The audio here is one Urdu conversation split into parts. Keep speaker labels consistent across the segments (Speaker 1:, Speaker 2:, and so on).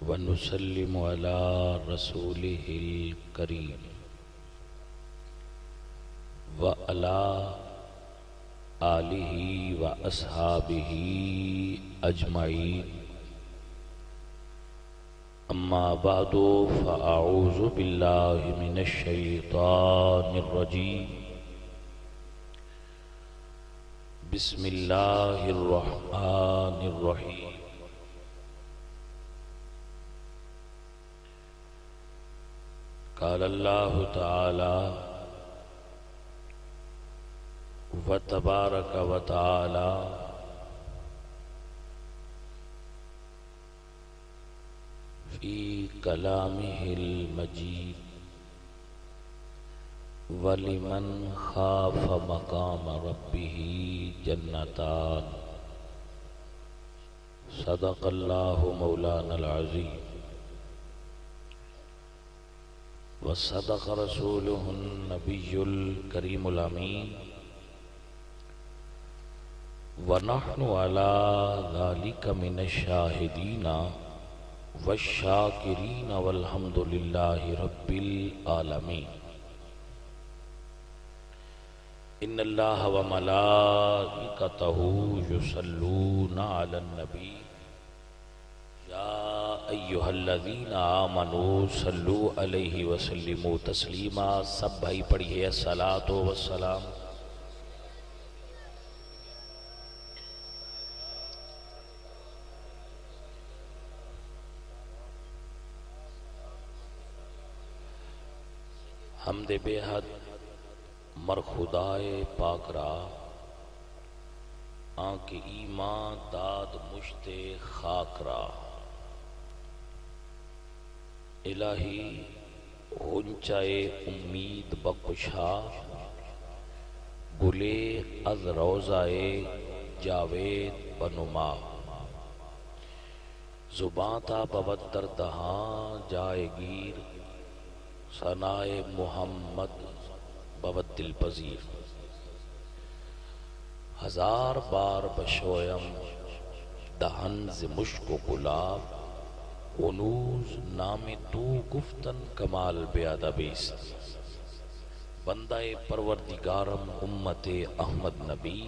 Speaker 1: ونسلم على رسوله الكريم وعلى آله وأصحابه أجمعين. أما بعد فأعوذ بالله من الشيطان الرجيم. بسم الله الرحمن الرحيم. قال الله تعالى وتبارك وتعالى في كلامه المجيد ولمن خاف مقام ربه جنتان. صدق الله مولانا العظيم وصدق رسوله النبي الكريم الأمين ونحن على ذلك من الشاهدين والشاكرين والحمد لله رب العالمين. إن الله وملائكته يصلون على النبي يا أيها الذين آمنوا صلوا عليه وسلموا تسليما. سب بھائی پڑھیے الصلاۃ والسلام. حمد بے حد مر خدائے پاک را آنکھ ایمان داد مشت خاک را. الہی غنچۂ امید بکشا گلے از روضۂ جاوید بنما. زباں تا بود در دہاں جائے گیر ثنائے محمد بود دل پذیر. ہزار بار بشویم دہن ز مشک و گلاب ہنوز نام تو گفتن کمال بیادبیست. بندہ پروردگارم امت احمد نبی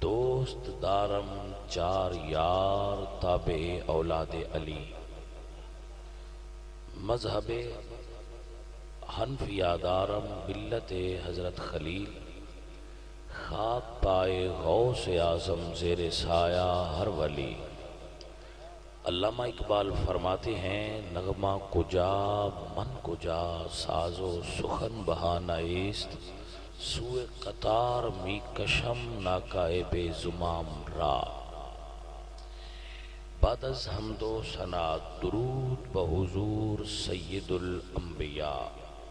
Speaker 1: دوست دارم چار یار تابع اولاد علی. مذہب حنفیہ دارم ملت حضرت خلیل خاک پائے غوث اعظم زیر سایہ ہر ولی. علامہ اقبال فرماتے ہیں نغمہ کجا من کجا ساز و سخن بہانہ ایست سوئے قطار می کشم ناکائب زمام را. بعد از حمد و ثنا درود بحضور سید الانبیاء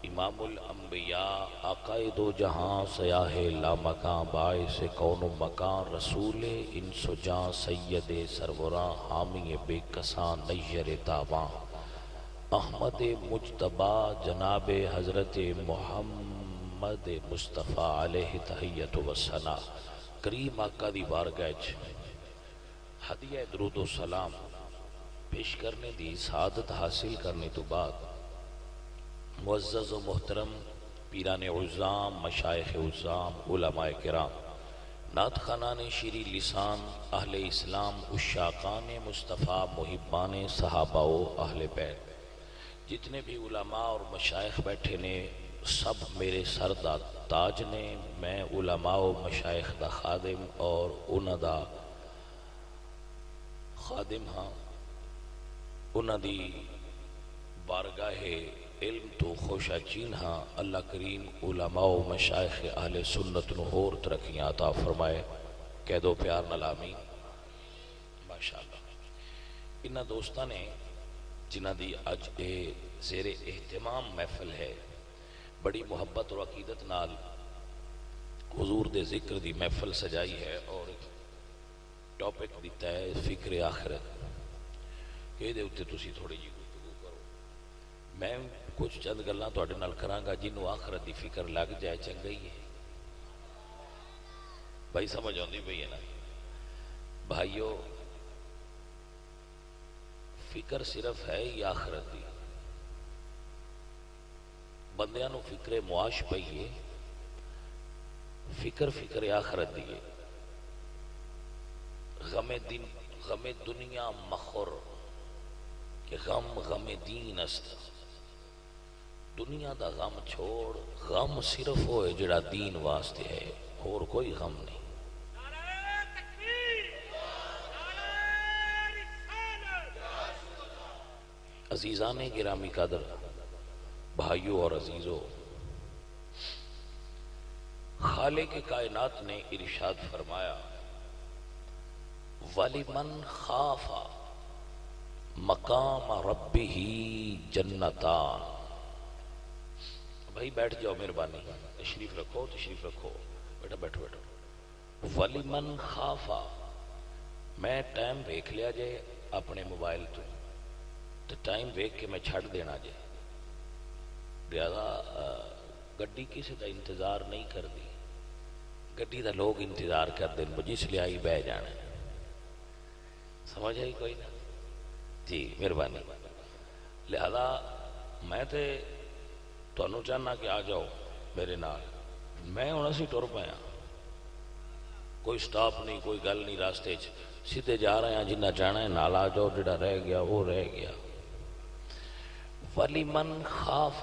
Speaker 1: امام الانبیاء آقائے دو جہاں سیاہ لامکاں باعث کون و مکان رسول انس و جاں سید سروراں حامی بے کساں نیر تاباں احمد مجتبی جناب حضرت محمد مصطفیٰ علیہ تحیت و ثنا. کریم آقا دی بارگاہ ہدیہ درود و سلام پیش کرنے دی سعادت حاصل کرنے تو بعد معزز و محترم پیران عظام مشائخ عظام علماء کرام نعت خوانان شیریں لسان اہل اسلام عشاقان مصطفیٰ محبان صحابہ و اہل بیت جتنے بھی علماء اور مشائخ بیٹھے نے سب میرے سر دا تاج نے. میں علماء و مشائخ دا خادم اور انہاں دا خادم ہاں. انہاں دی بارگاہ علم تو خوشا چین ہاں. اللہ کریم علماء و مشائخ اہل سنت نو ہور ترقیاں عطا فرمائے. کہہ دو پیار نال آمین. ماشاءاللہ انہاں دوستاں نے جنہاں دی اج اے زیر اہتمام محفل ہے بڑی محبت اور عقیدت نال حضور دے ذکر دی محفل سجائی ہے اور ٹاپک دیتا ہے فکر آخرت. کہ دے اتے تسی تھوڑی جی گفتگو کرو. میں کچھ چند گلاں تواڈے نال کراں گا جنوں آخرت دی فکر لگ جائے چنگا ہی ہے. بھائی سمجھ آندی پئی ہے نا بھائیو. فکر صرف ہے ہی آخرت دی. بندیاں نو فکر معاش پئیے، فکر آخرت دیے. غم دنیا مخور کہ غم دین است. دنیا دا غم چھوڑ، غم صرف ہوئے جڑا دین واسطے ہے، اور کوئی غم نہیں. عزیزان گرامی قدر، بھائیوں اور عزیزوں، خالق کائنات نے ارشاد فرمایا وَلِمَنْ خَافَ مَقَامَ رَبِّهِ جَنَّتَانِ. بھائی بیٹھ جاؤ، مہربانی تشریف رکھو، تشریف رکھو، بیٹا بیٹھو بیٹھو. وَلِمَنْ خَافَ، میں ٹائم ویکھ لیا جے اپنے موبائل تو ٹائم ویکھ کے میں چھڑ دینا جے. لہذا گڈی کسی دا انتظار نہیں کر دی، گڈی دا لوگ انتظار کر دیں، جس لے آئی بہ جانا. سمجھ آئی کوئی نہ؟ جی مہربانی. لہذا میں تے تانوں چاہنا کہ آ جاؤ میرے نال. میں ہن اسی ٹر پایا، کوئی سٹاپ نہیں، کوئی گل نہیں، راستے سیدھے جا رہے ہیں. جنہ جانا ہے نال آ جاؤ، جڑا رہ گیا وہ رہ گیا. وَلِمَنْ خَافَ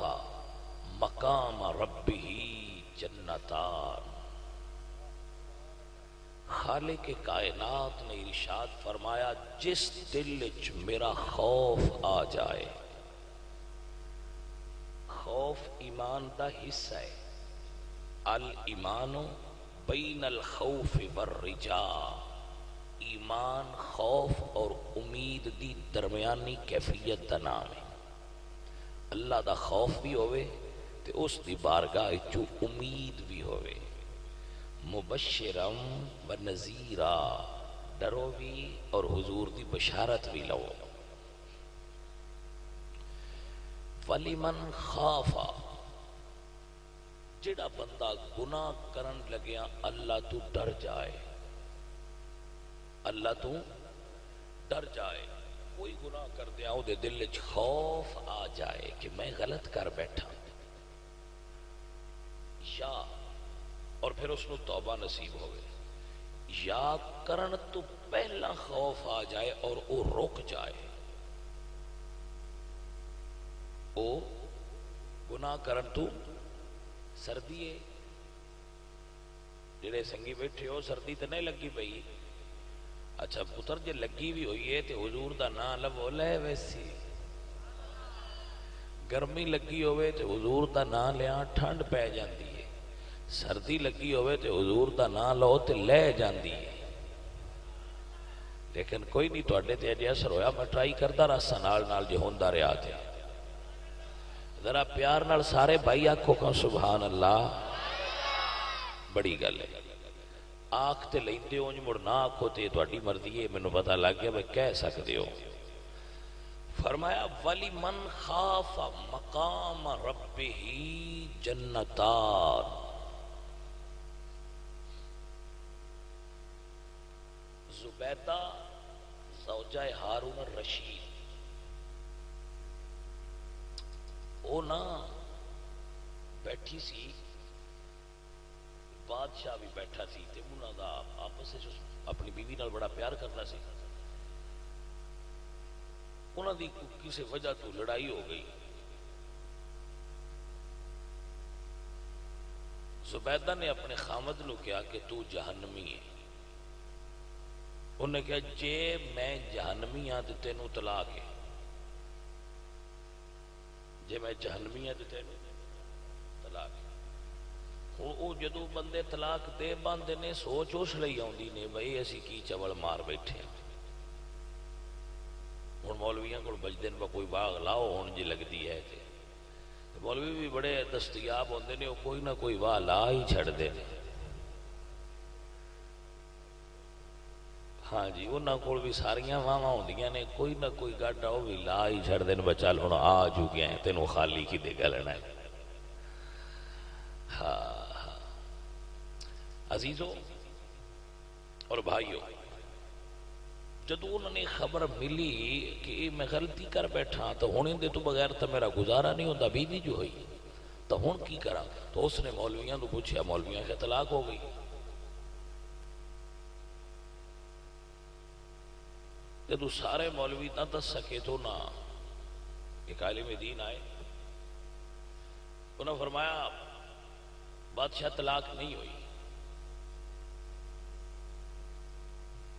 Speaker 1: مَقَامَ رَبِّهِ جَنَّتَانِ. خالق کائنات نے ارشاد فرمایا جس دل وچ میرا خوف آ جائے. خوف ایمان دا حصہ ہے. الایمان بین الخوف والرجاء. ایمان خوف اور امید دی درمیانی کیفیت دا نام ہے. اللہ دا خوف بھی ہوئے تے اس دی بارگاہ چو امید بھی ہوئے. مبشرم و نذیرا، ڈرو بھی اور حضور دی بشارت بھی لو. وَلِمَنْ خَافَ، جڑا بندہ گناہ کرن لگیا اللہ تو ڈر جائے، اللہ تو ڈر جائے. کوئی گناہ کر دیا او دے دل وچ خوف آ جائے کہ میں غلط کر بیٹھا، یا اور پھر اس کو توبہ نصیب ہوئے، یا کرن تو پہلا خوف آ جائے اور او رک جائے. او گناہ کرن تو سردی ہے، جڑے سنگی بیٹھے ہو سردی تے نہیں لگی پئی. اچھا پتر جے لگی بھی ہوئی ہے تے حضور دا نام لو لے. ویسی گرمی لگی ہوئے تے حضور دا نام لیا ٹھنڈ پہ جاندی ہے. سردی لگی ہوئے تے حضور دا نام لو تے لے جاندی ہے. لیکن کوئی نہیں تواڈے تے اجے اثر ہویا. میں ٹرائی کردا رہا نال نال جے ہوندا رہیا تے ذرا پیار نال سارے بھائی آکھو کہ سبحان اللہ. بڑی گل ہے. آنکھ تے لیندے ہو مڑ نہ آکھو تے تواڈی مرضی ہے. مینوں پتہ لگ گیا میں کہہ سکدے ہو. فرمایا وَلِمَنْ خَافَ مَقَامَ رَبِّهِ جَنَّتَانِ. زبیدہ زوجہ ہارون الرشید، وہ نا بیٹھی سی، بادشاہ بھی بیٹھا سی تے انہاں دا آپس وچ اپنی بیوی نال بڑا پیار کرتا سی. انہاں دی کسی وجہ تو لڑائی ہو گئی. زبیدہ نے اپنے خامد نو کہا کہ تو جہنمی ہے. انہوں نے کہا جے میں جہنمی ہاں تے تینوں طلاق ہے. جے میں جہنمی ہاں تے تینوں طلاق ہے. وہ جدو بندے طلاق دے باندے نے سوچ اس لئی آؤندی نے بھئی اسی کی چوڑ مار بیٹھے ہیں. ہن مولویاں کول بجدن پا کوئی باغ لاؤ ہن جی لگدی ہے تے مولوی بھی بڑے دستیاب ہوندے نے، کوئی نہ کوئی واہ لا ہی چھڑ دے. ہاں جی انہاں کول بھی ساریاں واواں ہوندیاں نے، کوئی نہ کوئی گاڈا وہ بھی لا ہی چھڑ دین. بچا ہن آ جو گیا ہے تینوں خالی کی دے گلنا ہے. ہاں عزیزو اور بھائیو، جدو انہوں نے خبر ملی کہ میں غلطی کر بیٹھا تو ہوں دے تو بغیر تو میرا گزارا نہیں ہوتا، بیوی جو ہوئی تو ہوں کی کرا، تو اس نے مولویاں کو پوچھا، مولویاں کے طلاق ہو گئی۔ جدو سارے مولوی نہ دس سکے تو نہ ایک عالم دین آئے، انہوں نے فرمایا بادشاہ طلاق نہیں ہوئی۔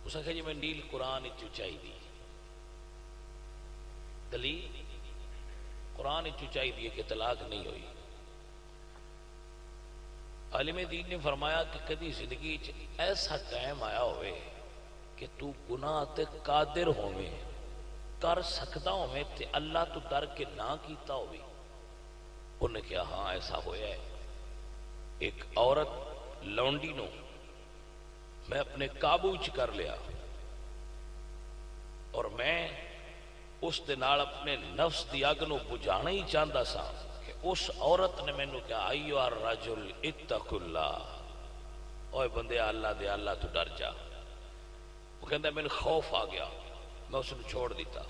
Speaker 1: اس نے کہا جی میں نیل قرآن چاہیے دی دلیل، قرآن چاہیے کہ طلاق نہیں ہوئی۔ عالم دین نے فرمایا کہ کدی زندگی ایسا ٹائم آیا ہوئے کہ تو گناہ تے قادر ہوئے کر سکتا ہوئے تے اللہ تو ڈر کے نہ کیتا ہوئے؟ انہوں نے کہا ہاں ایسا ہویا ہے۔ ایک عورت لونڈی نو میں اپنے قابو چ کر لیا اور میں اس دے نال اپنے نفس دی اگ نو بجھانا ہی چاہتا سا کہ اس عورت نے مینوں کہا ایو الرجل اتق اللہ، اوے بندے اللہ دے اللہ تو ڈر جا۔ وہ کہندا میں خوف آ گیا، میں اس نے چھوڑ دیتا۔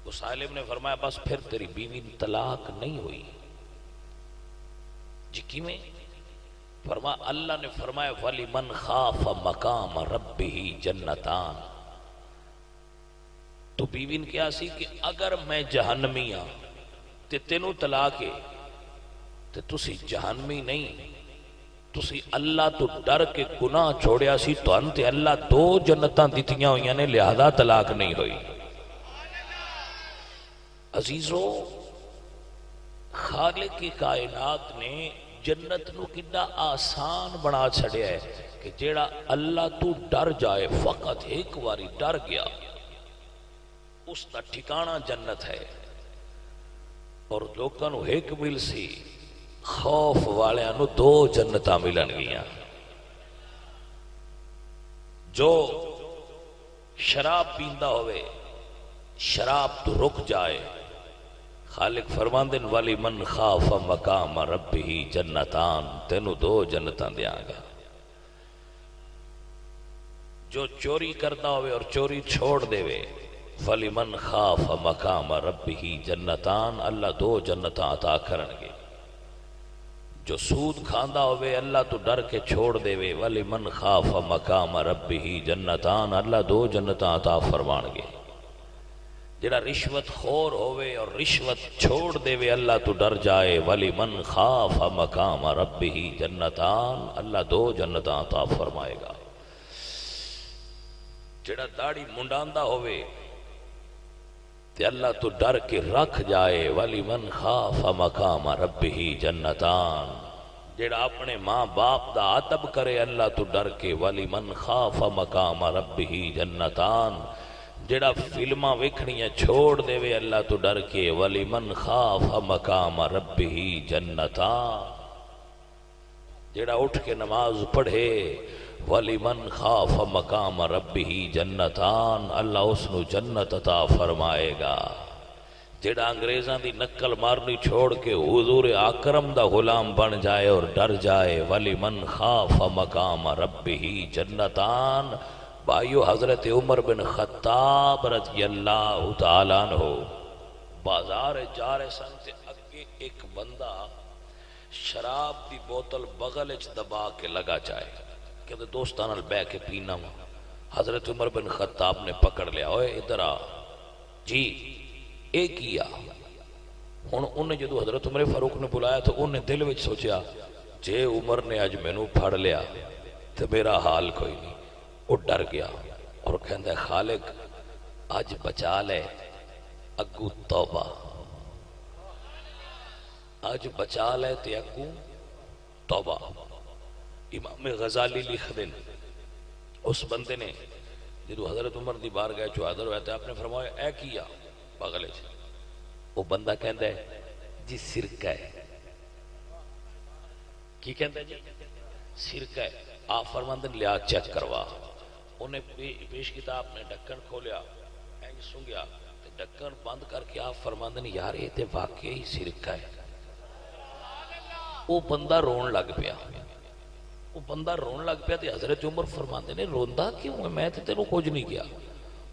Speaker 1: اس عالم نے فرمایا بس پھر تیری بیوی طلاق نہیں ہوئی۔ جی کیویں؟ فرمایا اللہ نے فرمایا وَلِمَنْ خَافَ مَقَامَ رَبِّهِ جَنَّتَانِ۔ تو بیوی نے کیا سی کہ اگر میں جہنمی ہاں تے تینوں طلاق ہے تے تسی جہنمی نہیں، تسی اللہ تو ڈر کے گناہ چھوڑیا سی تو انتے اللہ دو جنتاں دیتیاں ہوئیاں نے، لہذا طلاق نہیں ہوئی۔ عزیزو، خالق کی کائنات نے جنت نو کتنا آسان بنا چھڑیا ہے کہ جیڑا اللہ تو ڈر جائے، فقط ایک واری ڈر گیا، اس کا ٹھکانہ جنت ہے۔ اور لوگاں نو ایک مل سی، خوف والیاں نو دو جنتاں ملن گیاں۔ جو شراب پیندا ہوئے، شراب تو رک جائے، خالق فرماندن والی من خاف مقام ربہ جنتان، تینو دو جنتاں دیاں گا۔ جو چوری کرتا ہوئے اور چوری چھوڑ دے وے، ولی من خاف مقام ربہ جنتان، اللہ دو جنتاں عطا کرن گے۔ جو سود کھاندا ہوئے اللہ تو ڈر کے چھوڑ دے وے، ولی من خاف مقام ربہ جنتان، اللہ دو جنتاں عطا فرمان گے۔ جڑا رشوت خور ہوئے اور رشوت چھوڑ دے وے اللہ تو ڈر جائے، ولی من خاف مقام ربہ جنتان، اللہ دو جنتاں عطا فرمائے گا۔ جڑا داڑھی منڈاندا ہوئے تے اللہ تو ڈر کے رکھ جائے، ولی من خاف مقام ربہ جنتان۔ جڑا اپنے ماں باپ دا ادب کرے اللہ تو ڈر کے، ولی من خاف مقام ربہ جنتان۔ جڑا فلماں ویکھنیاں چھوڑ دے وے اللہ تو ڈر کے، ولی من خاف مقام ربہ جنتان۔ جڑا اٹھ کے نماز پڑھے، ولی من خاف مقام ربہ جنتان، اللہ اس نو جنت عطا فرمائے گا۔ جڑا انگریزاں دی نقل مارنی چھوڑ کے حضور اکرم دا غلام بن جائے اور ڈر جائے، ولی من خاف مقام ربہ جنتان۔ بھائیو، حضرت عمر بن خطاب رضی اللہ تعالیٰ عنہ بازار جا رہے سن تے اگے ایک بندہ شراب دی بوتل بغل اچ دبا کے لگا جائے کہ دوستان نال بہ کے پینا وا۔ حضرت عمر بن خطاب نے پکڑ لیا، اوے ادھر آ جی، اے کیا؟ ہن انہیں جدو حضرت عمر فاروق نے بلایا تو انہیں دل وچ سوچیا جے عمر نے اج مینوں پھڑ لیا تو میرا حال کوئی نہیں۔ وہ ڈر گیا اور کہندہ ہے خالق اج بچا لے، اگو توبہ، اج بچا لے تے اگو توبہ۔ امام غزالی لکھ دیں اس بندے نے جدو حضرت عمر دی بارگاہ چو حاضر ہویا تھا، آپ نے فرمایا اے کیا بغلے سے؟ وہ بندہ کہندہ ہے جی سرکہ ہے۔ کی کہندہ ہے جی؟ سرکہ ہے۔ آپ فرماندن لیا چیک کروا۔ انہیں پیش کتاب نے ڈکن کھولیا، اینج سنگیا، ڈکن بند کر کے آپ فرماندن یار یہ تے واقعی سرکہ ہے۔ وہ بندہ رون لگ پیا، وہ بندہ رون لگ پیا تے حضرت عمر فرماندے نے روندہ کیوں ہے؟ میں تے تینوں کچھ نہیں کیا۔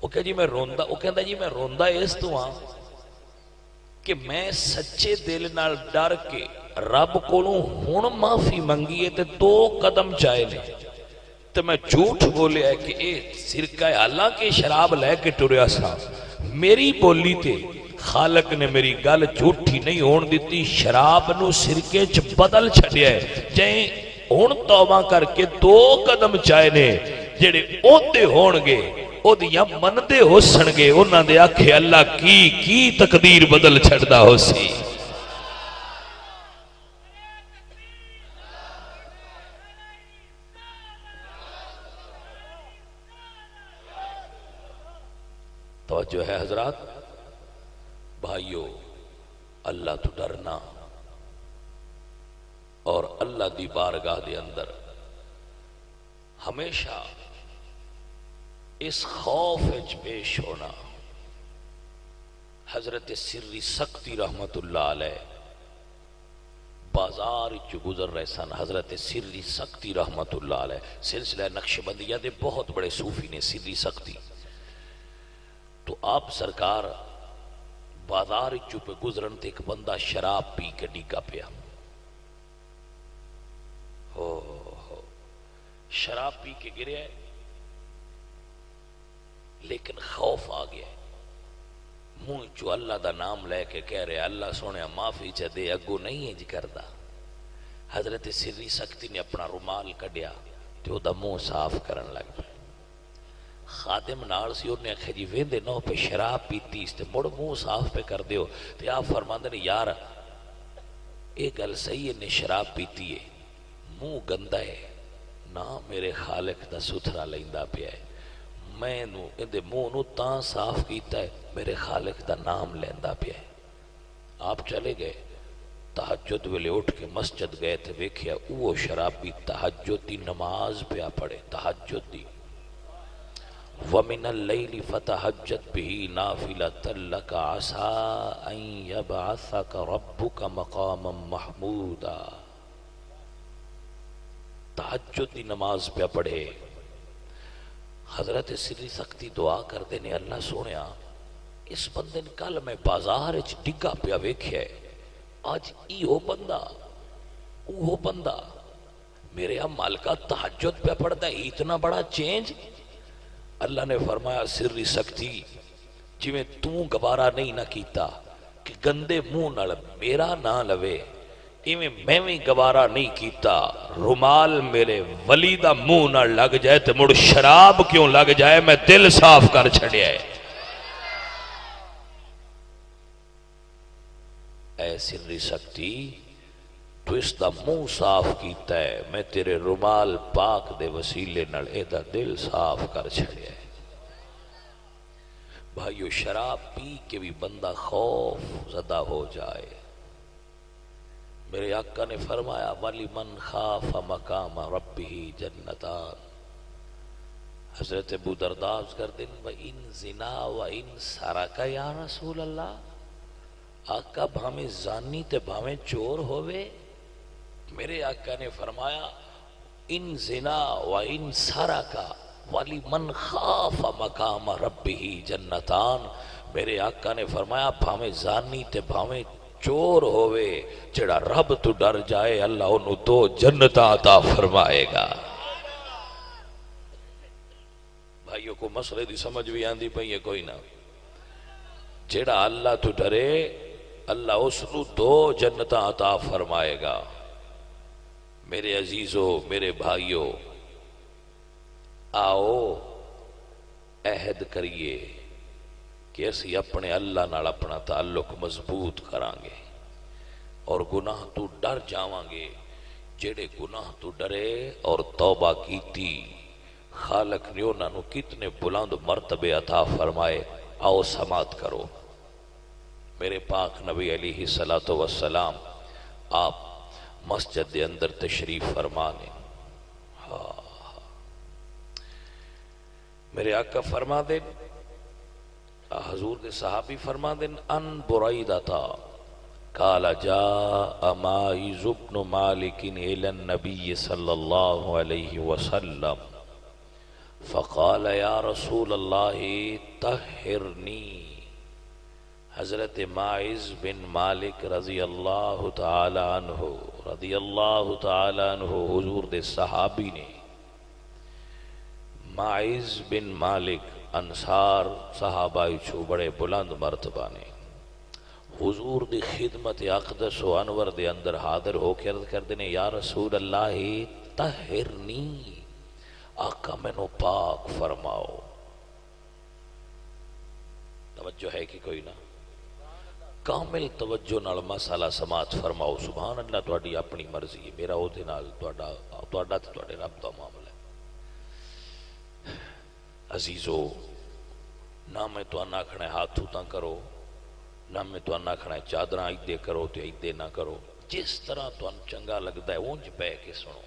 Speaker 1: وہ کہ جی میں روندا، وہ کہندا جی میں روندا اس تو ہاں کہ میں سچے دل نال ڈر کے رب کولوں ہن معافی منگی ہے تے 2 قدم چائے نے تے میں جھوٹ بولیا ہے کہ اے سرکہ ہے، حالانکہ شراب لے کے ٹریا سا، میری بولی تے خالق نے میری گل جھوٹی نہیں ہون دیتی، شراب نو سرکے چ بدل چھڈیا ہے، جائیں ہن توبہ کر کے 2 قدم چائے نے جڑے اوتے ہون گے او دیاں مندے ہو سنگے، انہاں دے آکھے اللہ کی تقدیر بدل چھڑدا ہو سی۔ توجہ ہے حضرات، بھائیو اللہ تو ڈرنا اور اللہ دی بارگاہ دے اندر ہمیشہ اس خوف وچ پیش ہونا۔ حضرت سری سختی رحمت اللہ علیہ بازار چ گزر رہے سن، حضرت سری سختی رحمت اللہ علیہ سلسلہ نقشبندیہ دے بہت بڑے صوفی نے سری سختی، تو آپ سرکار بازار چ گزرن تے ایک بندہ شراب پی کے ڈیگا پیا، شراب پی کے گریا ہے، لیکن خوف آ گیا، منہ چو اللہ دا نام لے کے کہہ رہے اللہ سونے معافی چا دے، اگو نہیں انج کردا۔ حضرت سری سختی نے اپنا رومال کڈیا تے او دا منہ صاف کرن لگ پیا، خادم نال سی انہیں آخیا جی ویندے نو پہ شراب پیتی اس تے مڑ منہ صاف پہ کر دیو، تے آپ فرماندے نے یار اے گل صحیح ہے، نے شراب پیتی ہے، منہ گندا ہے نا، میرے خالق دا ستھرا لیندا پیا ہے، میں اندے منہ نو تاں صاف کیتا ہے میرے خالق دا نام لیندا پیا ہے۔ آپ چلے گئے، تہجد ویلے اٹھ کے مسجد گئے تھے، ویکھیا وہ شرابی تہجد دی نماز پیا پڑھے، تہجد دی، وَمِنَ اللَّيْلِ فَتَهَجَّدْ بِهِ نَافِلَةً لَكَ عَسَىٰ أَن يَبْعَثَكَ رَبُّكَ مَقَامًا مَحْمُودًا۔ تہجد دی نماز پیا پڑھے، حضرت سری سختی دعا کر دینے اللہ سونیا اس بندے نے کل میں بازار اچ ڈگا پیا ویکھیا ہے، آج ایہو بندہ اوہو بندہ میرے ہم مالکہ تہجد پہ پڑھتا ہے، اتنا بڑا چینج۔ اللہ نے فرمایا سری سختی جی میں توں گبارہ نہیں نہ کیتا کہ گندے منہ نال میرا نہ لوے، ایویں میں بھی گوارا نہیں کیتا رومال میرے ولی دا منہ نہ لگ جائے تے مڑ شراب کیوں لگ جائے، میں دل صاف کر چھڑیا ہے۔ اے سری سختی تو اس دا منہ صاف کیتا ہے، میں تیرے رومال پاک دے وسیلے نال اے دا دل صاف کر چھڑیا ہے۔ بھائیو شراب پی کے بھی بندہ خوف زدہ ہو جائے، میرے آقا نے فرمایا وَلِمَنْ خَافَ مَقَامَ رَبِّهِ جَنَّتَانِ۔ حضرت ابو درداز کر دن وَإِن زِنَا وَإِن سَرَكَ یا رسول اللہ، آقا بھامیں زانی تے بھامیں چور ہوئے، میرے آقا نے فرمایا ان زنا وَإِن سَرَكَ وَلِمَنْ خَافَ مَقَامَ رَبِّهِ جَنَّتَانِ۔ میرے آقا نے فرمایا بھامیں زانی تے بھامیں چور ہوئے، جڑا رب تو ڈر جائے اللہ انہوں 2 جنت عطا فرمائے گا۔ بھائیوں کو مسئلے دی سمجھ بھی آندی پئی ہے کوئی نہ، جڑا اللہ تو ڈرے اللہ اس نو 2 جنت عطا فرمائے گا۔ میرے عزیزو میرے بھائیو آؤ عہد کریے کہ اسی اپنے اللہ نال اپنا تعلق مضبوط کران گے اور گناہ تو ڈر جاواں گے۔ جڑے گناہ تو ڈرے اور توبہ کیتی خالق نے انہاں نو کتنے بلند مرتبے عطا فرمائے۔ آؤ سماعت کرو، میرے پاک نبی علیہ السلام آپ مسجد دے اندر تشریف فرمانے، میرے آقا فرما دے، حضور دے صحابی فرما دے ان برائیدہ تھا قال جاء مائز بن مالک الى النبی صلی اللہ علیہ وسلم فقال یا رسول اللہ طہرنی. حضرت ماعز بن مالک رضی اللہ تعالی عنہ حضور دے صحابی نے. ماعز بن مالک انصار صحابہ چھو بڑے بلند مرتبہ نے. حضور دی خدمت اقدس و انور دے اندر حاضر ہو کے عرض کردے نے یا رسول اللہ طہرنی، آقا مینو پاک فرماؤ. توجہ ہے کہ کوئی نہ؟ کامل توجہ نال مسئلہ سماعت فرماؤ. سبحان اللہ، تواڈی اپنی مرضی ہے، میرا او دے نال تواڈا تے تواڈے رب دا معاملہ ہے. عزیزو، نہ میں تو نہ کھڑے ہاتھ اُتاں کرو، نہ میں تو نہ کھڑے چادراں ایدے کرو تے ایدے نہ کرو. جس طرح تو چنگا لگدا ہے اونج بہ کے سنو،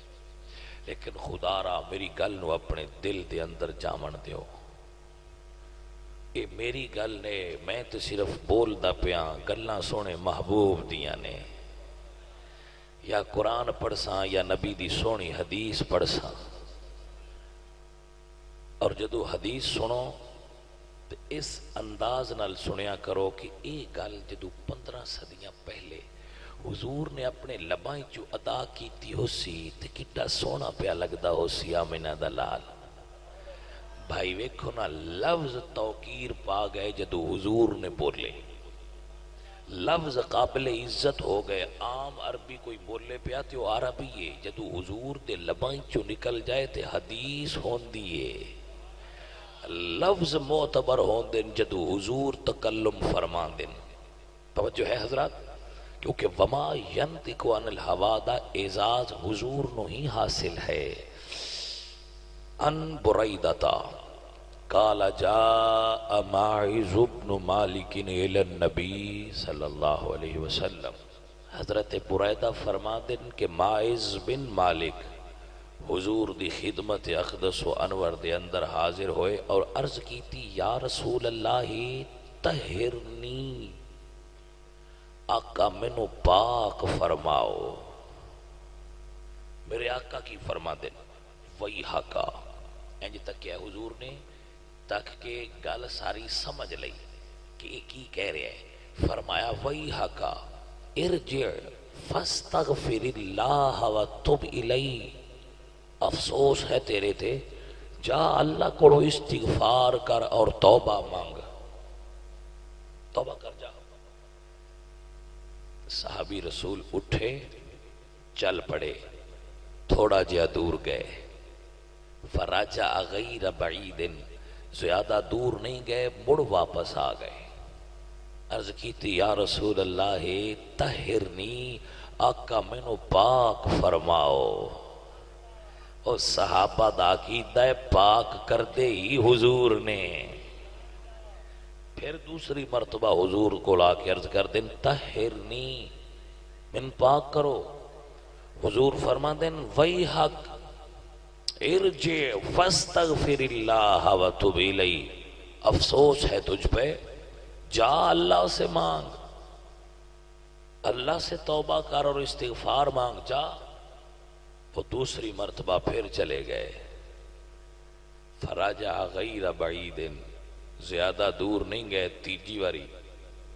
Speaker 1: لیکن خدا را میری گل نو اپنے دل دے اندر جامن دیو. اے میری گل نے، میں تو صرف بولدا پیاں، گلاں سونے محبوب دیاں نے. یا قرآن پڑھساں یا نبی دی سونی حدیث پڑھساں. اور جدو حدیث سنو تو اس انداز نال سنیا کرو کہ اے گل جدو 15 صدیاں پہلے حضور نے اپنے لبائیں جو ادا کیتی ہو سی تے کٹا سونا پیا لگدا ہو سی آمنہ دا لال. بھائی ویکھو نا، لفظ توقیر پا گئے جدو حضور نے بولے، لفظ قابل عزت ہو گئے. عام عربی کوئی بولے پیا تے وہ عربی ہے، جدو حضور دے لبائیں چو نکل جائے تے حدیث ہوندی ہے. لفظ معتبر ہوندن جدو حضور تکلم فرمان دن. توجہ ہے حضرات؟ کیونکہ وما ینطق عن الہوا دا اعزاز حضور نو ہی حاصل ہے. ان بریدتا قال جاء ماعز بن مالک الى النبی صلی اللہ علیہ وسلم. حضرت بریدہ فرما دن کہ ماعز بن مالک حضور دی خدمت اقدس و انور دے اندر حاضر ہوئے اور عرض کی تھی یا رسول اللہ طہرنی، آقا منو پاک فرماؤ. میرے آقا کی فرما دن وہی حقا. انج تک کیا حضور نے تک کہ گل ساری سمجھ لئی کہ یہ کی کہہ رہے ہیں. فرمایا وہی حقا ارجع فاستغفر اللہ وتب الی. افسوس ہے تیرے تے، جا اللہ کو استغفار کر اور توبہ مانگ. توبہ کر جا. صحابی رسول اٹھے، چل پڑے، تھوڑا جہا دور گئے. فرجع غیر بعید، زیادہ دور نہیں گئے، مڑ واپس آ گئے. عرض کی تھی یا رسول اللہ طہرنی، آقا مینو پاک فرماؤ. اور صحابہ دا عقیدہ پاک کر دے ہی حضور نے. پھر دوسری مرتبہ حضور کو لا کے عرض کر دیں طہرنی، من پاک کرو. حضور فرما دیں وہی حق ارجع فاستغفر اللہ وتب الی. افسوس ہے تجھ پہ، جا اللہ سے مانگ، اللہ سے توبہ کر اور استغفار مانگ جا. وہ دوسری مرتبہ پھر چلے گئے. فرجع غیر بعید، زیادہ دور نہیں گئے. تیجی واری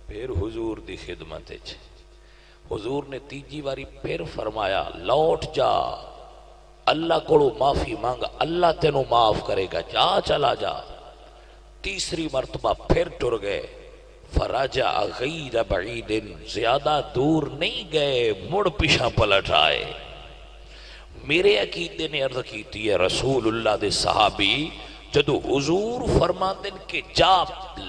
Speaker 1: پھر حضور دی خدمت. حضور نے تیجی واری پھر فرمایا لوٹ جا، اللہ کو معافی مانگ، اللہ تینوں معاف کرے گا، جا چلا جا. تیسری مرتبہ پھر ٹر گئے. فرجع غیر بعید، زیادہ دور نہیں گئے، مڑ پیچھے پلٹ آئے. میرے عقیدے نے عرض کیتی ہے رسول اللہ دے صحابی جدو حضور فرما دن کہ جا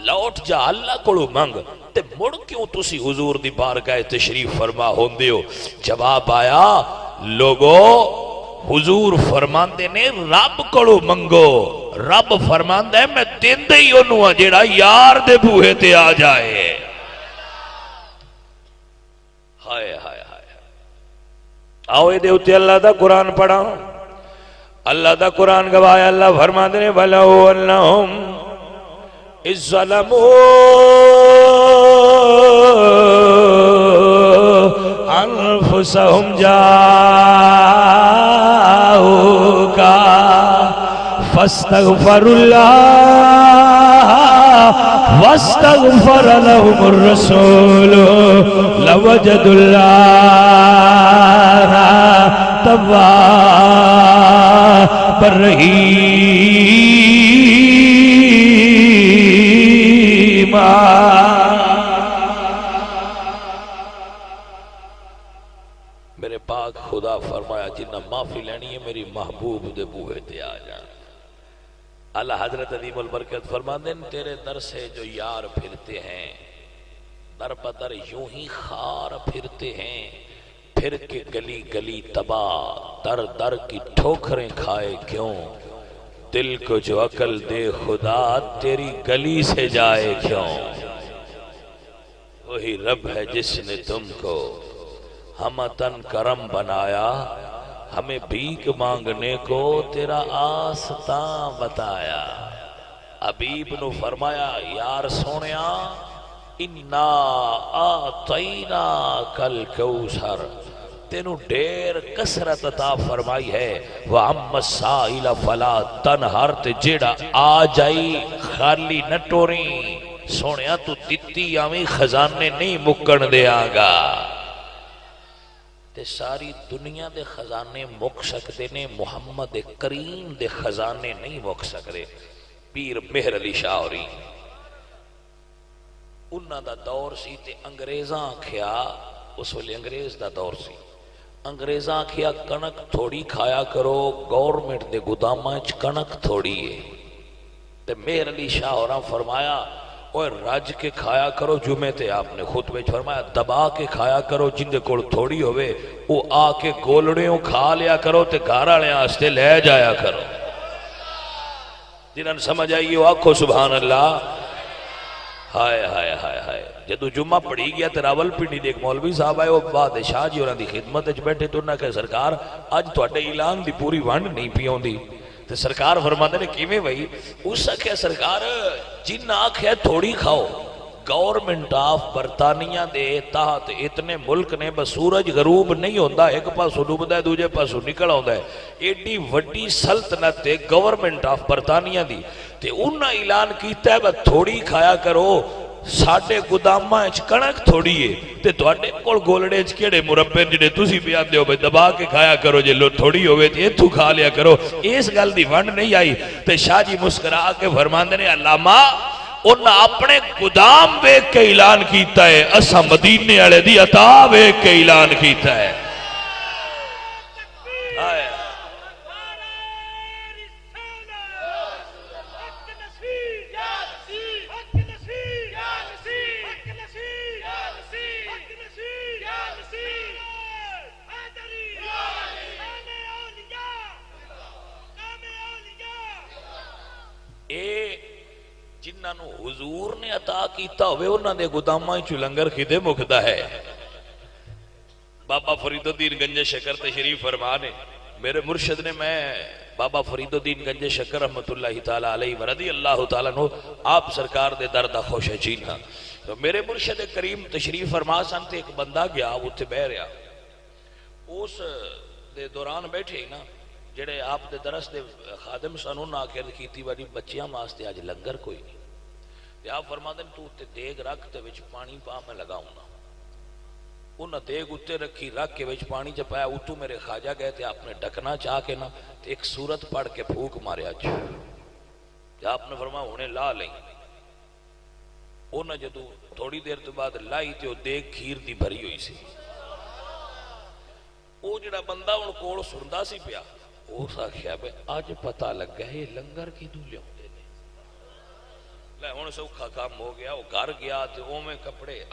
Speaker 1: لوٹ جا اللہ کو منگ تے مڑ کیوں تسی حضور دی بارگاہ تشریف فرما ہوندے ہو؟ جواب آیا لوگو حضور فرماندے نے رب کو منگو. رب فرماندے ہے میں دن دے ہی انہوں جیڑا یار دے بوہے تے آ جائے. ہائے ہائے آؤ دے ہوتے اللہ دا قرآن پڑھا. اللہ دا قرآن گوایا. اللہ فرما دے وَلَوْ أَنَّهُمْ إِذْ ظَلَمُوا أَنفُسَهُمْ جَاءُوكَ فاستغفر اللہ واستغفر لهم الرسول لوجدوا اللہ توابا رحیما۔ میرے پاک خدا فرمایا جنہ معافی لینی ہے میری محبوب دے بوئے تے آ جان۔ اللہ حضرت عظیم البرکت فرماتے ہیں تیرے در سے جو یار پھرتے ہیں در بدر یوں ہی خار پھرتے ہیں، پھر کے گلی گلی تباہ در در کی ٹھوکریں کھائے کیوں، دل کو جو عقل دے خدا تیری گلی سے جائے کیوں۔ وہی رب ہے جس نے تم کو ہمتن کرم بنایا، ہمیں بھیک مانگنے کو تیرا آستاں بتایا۔ حبیب نو فرمایا یار سونیا انا آتینا کل کوثر، تینوں ڈیر کسرت عطا فرمائی ہے، وَعَمَّ السَّائِلَ فَلَا تَنْهَرْ، تے جیڑا آ جائی خالی نہ ٹوریں، سونیا تو دتی آویں خزانے نہیں مکن دے آگا۔ تے ساری دنیا دے خزانے مک سکتے نے، محمد کریم دے خزانے نہیں مک سکتے۔ پیر مہر علی شاہ ہوری انہاں دا دور سی تے انگریزاں کھیا، اس ویلے انگریز دا دور سی، انگریزاں کھیا کنک تھوڑی کھایا کرو، گورنمنٹ دے گوداماں وچ کنک تھوڑی ہے۔ تے مہر علی شاہ ہوراں فرمایا اور رج کے کھایا کرو، جمعے تے آپ نے خطبے وچ فرمایا دبا کے کھایا کرو، جن دے کول تھوڑی ہوئے وہ آ کے گولڑیوں کھا لیا کرو تے گھر والے واسطے لے جایا کرو۔ جنہاں سمجھ آئی وہ آکھو سبحان اللہ۔ ہائے ہائے ہائے ہائے، جدو جمعہ پڑھی گیا تے راول پنڈی دے ایک مولوی صاحب آئے، وہ بادشاہ جی انہاں دی خدمت وچ بیٹھے تو انہاں کہ سرکار اج تواڈے اعلان دی پوری ونڈ نہیں پیوندی، تے سرکار فرماتے نے کیویں بھائی؟ اس آکھیا سرکار جن آکھیا تھوڑی کھاؤ، گورنمنٹ آف برطانیہ دے تحت اتنے ملک نے بس سورج غروب نہیں ہوندا، ایک پاسوں ڈوبدا ہے دوجے پاسوں نکل آوندا ہے، ایڈی وڈی سلطنت ہے گورنمنٹ آف برطانیہ دی، تے انہاں اعلان کیتا ہے بس تھوڑی کھایا کرو، ساڈے گوداماں وچ کنک تھوڑی ہے تے تواڈے کول گولڑے وچ کیڑے مربے جڑے تسی پیاندے ہو بھئی دبا کے کھایا کرو، جے لو تھوڑی ہوے تے ایتھوں کھا لیا کرو۔ اس گل دی ونڈ نہیں آئی تے شاہ جی مسکرا کے فرماندے نے علامہ انہاں اپنے گودام ویکھ کے اعلان کیتا ہے، اساں مدینے والے دی عطا ویکھ کے اعلان کیتا ہے۔ جنہاں نو حضور نے عطا کیتا ہوئے انہاں دے گوداماں وچ لنگر کدے مکدا ہے۔ بابا فرید الدین گنج شکر تشریف فرما نے، میرے مرشد نے، میں بابا فرید الدین گنج شکر رحمت اللہ تعالیٰ علیہ ورضی اللہ تعالیٰ نو آپ سرکار دے دردہ خوش چین ہاں، تو میرے مرشد کریم تشریف فرما سن تے ایک بندہ گیا وہ تے بہ رہا، اس دے دوران بیٹھے ہی نا جڑے آپ دے درس دے خادم سنوں نہ آکر کیتی بڑی بچیاں واسطے آج لنگر کوئی نہیں، تے آپ فرما دیں تو تے دیگ رکھ تے وچ پانی پا میں لگاؤں نا، انہاں دیگ اتے رکھی رکھ کے وچ پانی چپایا، اتو میرے خواجہ گئے تے آپ نے ڈکنا چاہ کے نا تے ایک سورت پڑھ کے پھوک ماریا چھو، تے آپ نے فرمایا انہیں لا لیں، انہاں جدو تھوڑی دیر تو بعد لائی تے وہ دیگ کھیر دی بھری ہوئی سی، وہ جڑا بندہ ان کوڑ سندہ سی پیا، وہ سا کیا بے آج پتہ لگ گیا یہ لنگر کی دولے ہوندے نے، لے ہون سوکھا کام ہو گیا، وہ گھر گیا تے وہ میں کپڑے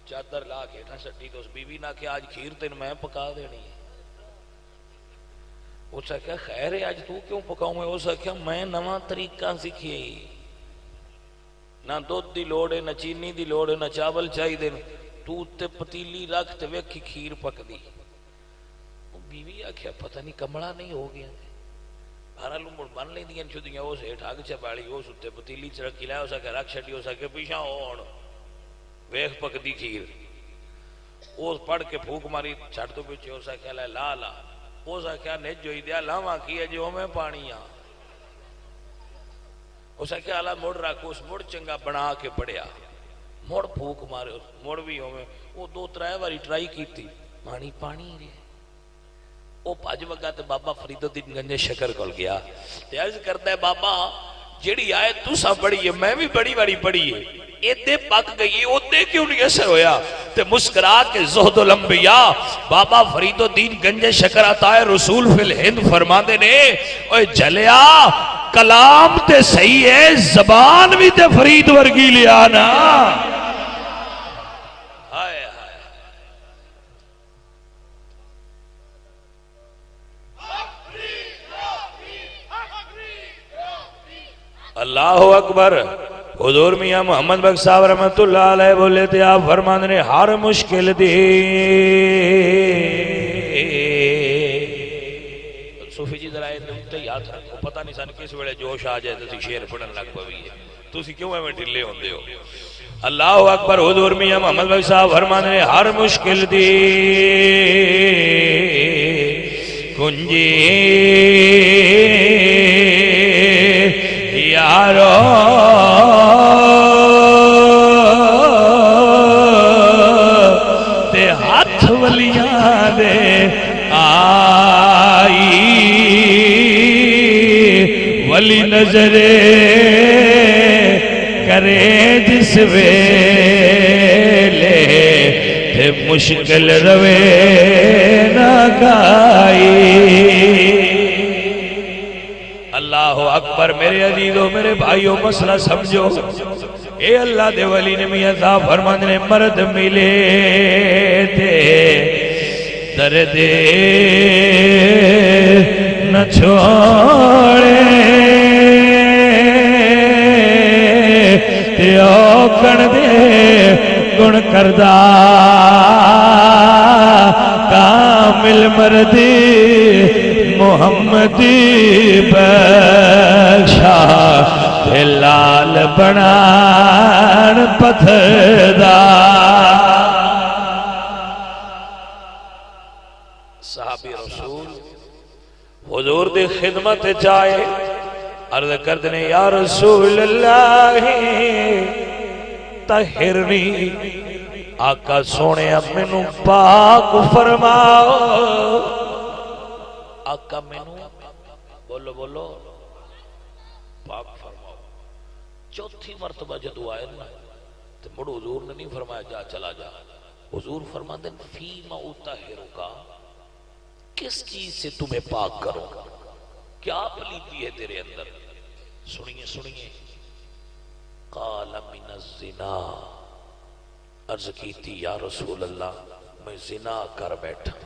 Speaker 1: چادر لا کے ٹھا سٹی تو اس بی بی نہ کہ آج کھیر تین میں پکا دینی ہے، وہ سا کیا خیر ہے آج تو کیوں پکاؤں میں، وہ سا کیا میں نواں طریقہ سکھیے، نہ دودھ دی لوڑے نہ چینی دی لوڑے نہ چاول چاہی دے، تو تے پتیلی رکھ تے ویکھی کھیر پک دی، بیوی آکھیا پتہ نہیں کمڑا نہیں ہو گیا، بہرحال مڑ بن لیں دیاں چھدیاں، وہ سے ٹھاگ چپاڑی، وہ ستے پتیلی چرکی لائے، وہ سا کہ رکھ چھٹی، وہ سا کہ پیشاں ہون ویخ پک دی کھیر، وہ پڑھ کے پھوک ماری چھٹ تو پیچھے، وہ سا کہ لا لا، وہ سا کیا نیج جو ہی دیا لاواں کیا جو میں پانی آن، اس نے کہا مڑ رکھ، اس مڑ چنگا بنا کے پڑھیا، مڑ پھوک مارے، مڑ بھی ہوئے وہ 2-3 باری ٹرائی کیتی، پانی پانی رہے۔ وہ بھج وگا تے بابا فرید الدین گنج شکر کول گیا تے عرض کرتا ہے بابا جیڑی آئے تساں پڑھی ہے میں بھی بڑی بڑی پڑھی ہے، ایدے پک گئی اوتے کیوں نہیں اثر ہویا؟ تے مسکرا کے زہد الانبیاء بابا فرید الدین گنج شکر عطا رسول فی الہند فرماندے نے اوے جلیا کلام تے صحیح ہے، زبان بھی تے فرید ورگی لیا نا۔ اللہ اکبر۔ حضور میاں محمد بخش صاحب رحمت اللہ علیہ بولے تھے آپ فرمانے نے ہر مشکل دی صوفی جی ذرا انتے یاد رکھو، پتہ نہیں سن کس ویلے جوش آ جائے تو شعر پڑھن لگ پوی ہے، تسی کیوں ایویں ڈھلے ہوندے ہو؟ اللہ اکبر۔ حضور میاں محمد بخش صاحب فرمانے نے ہر مشکل دی کنجی یارو تے ہاتھ ولیاں دے آئی ولی نظرے کرے جس ویلے تے مشکل روے نہ گائی۔ اللہ اکبر۔ میرے عزیزو میرے بھائیو مسئلہ سمجھو، اے اللہ دے ولی نے میاں صاحب فرماندے نے مرد ملے تے درد نہ چھوڑے تے اوکڑ دے گن کردہ کامل مردی محمدی بخشا لال بنان پتھدا۔ صحابی رسول حضور دی خدمت چاہے عرض کردنے یا رسول اللہ طہرنی، آقا سونے اب مینوں پاک فرماؤ، آقا مینوں بولو بولو پاک فرماؤ۔ چوتھی مرتبہ جدو آئے نا تو مڑ حضور نے نہیں فرمایا جا چلا جا، حضور فرماتے ہیں فیما اطہرکا، کس چیز سے تمہیں پاک کروں، کیا پلیتی ہے تیرے اندر؟ سنیے سنیے، قال من الزنا، عرض کی تھی یا رسول اللہ میں زنا کر بیٹھا۔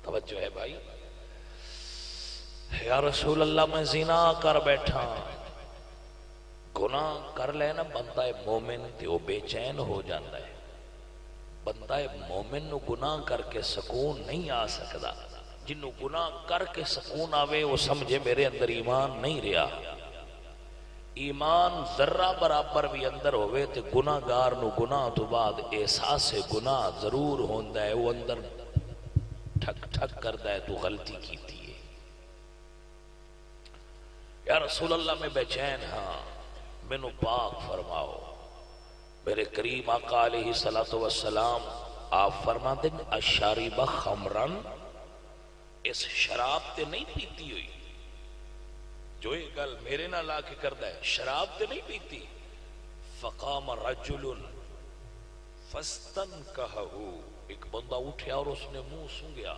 Speaker 1: توجہ ہے بھائی، یا رسول اللہ میں زنا کر بیٹھا۔ گناہ کر لینا بندہ مومن تے وہ بے چین ہو جاتا ہے، بندہ مومن نو گناہ کر کے سکون نہیں آ سکتا، جنہوں گناہ کر کے سکون آوے وہ سمجھے میرے اندر ایمان نہیں رہا۔ ایمان ذرہ برابر بھی اندر ہوئے تے گناہ گار نو گناہ تو بعد احساس گناہ ضرور ہوندہ ہے، وہ اندر ٹھک ٹھک کردہ ہے تو غلطی کیتی ہے۔ یا رسول اللہ میں بے چین ہاں، مینوں پاک فرماؤ۔ میرے کریم آقا علیہ السلام آپ فرماتے ہیں الشارب خمرن، اس شراب تے نہیں پیتی ہوئی، جو یہ گل میرے نہ لا کے کردہ ہے شراب تے نہیں پیتی۔ فقام رجل فاستنکہہو، ایک بندہ اٹھیا اور اس نے منہ سونگیا،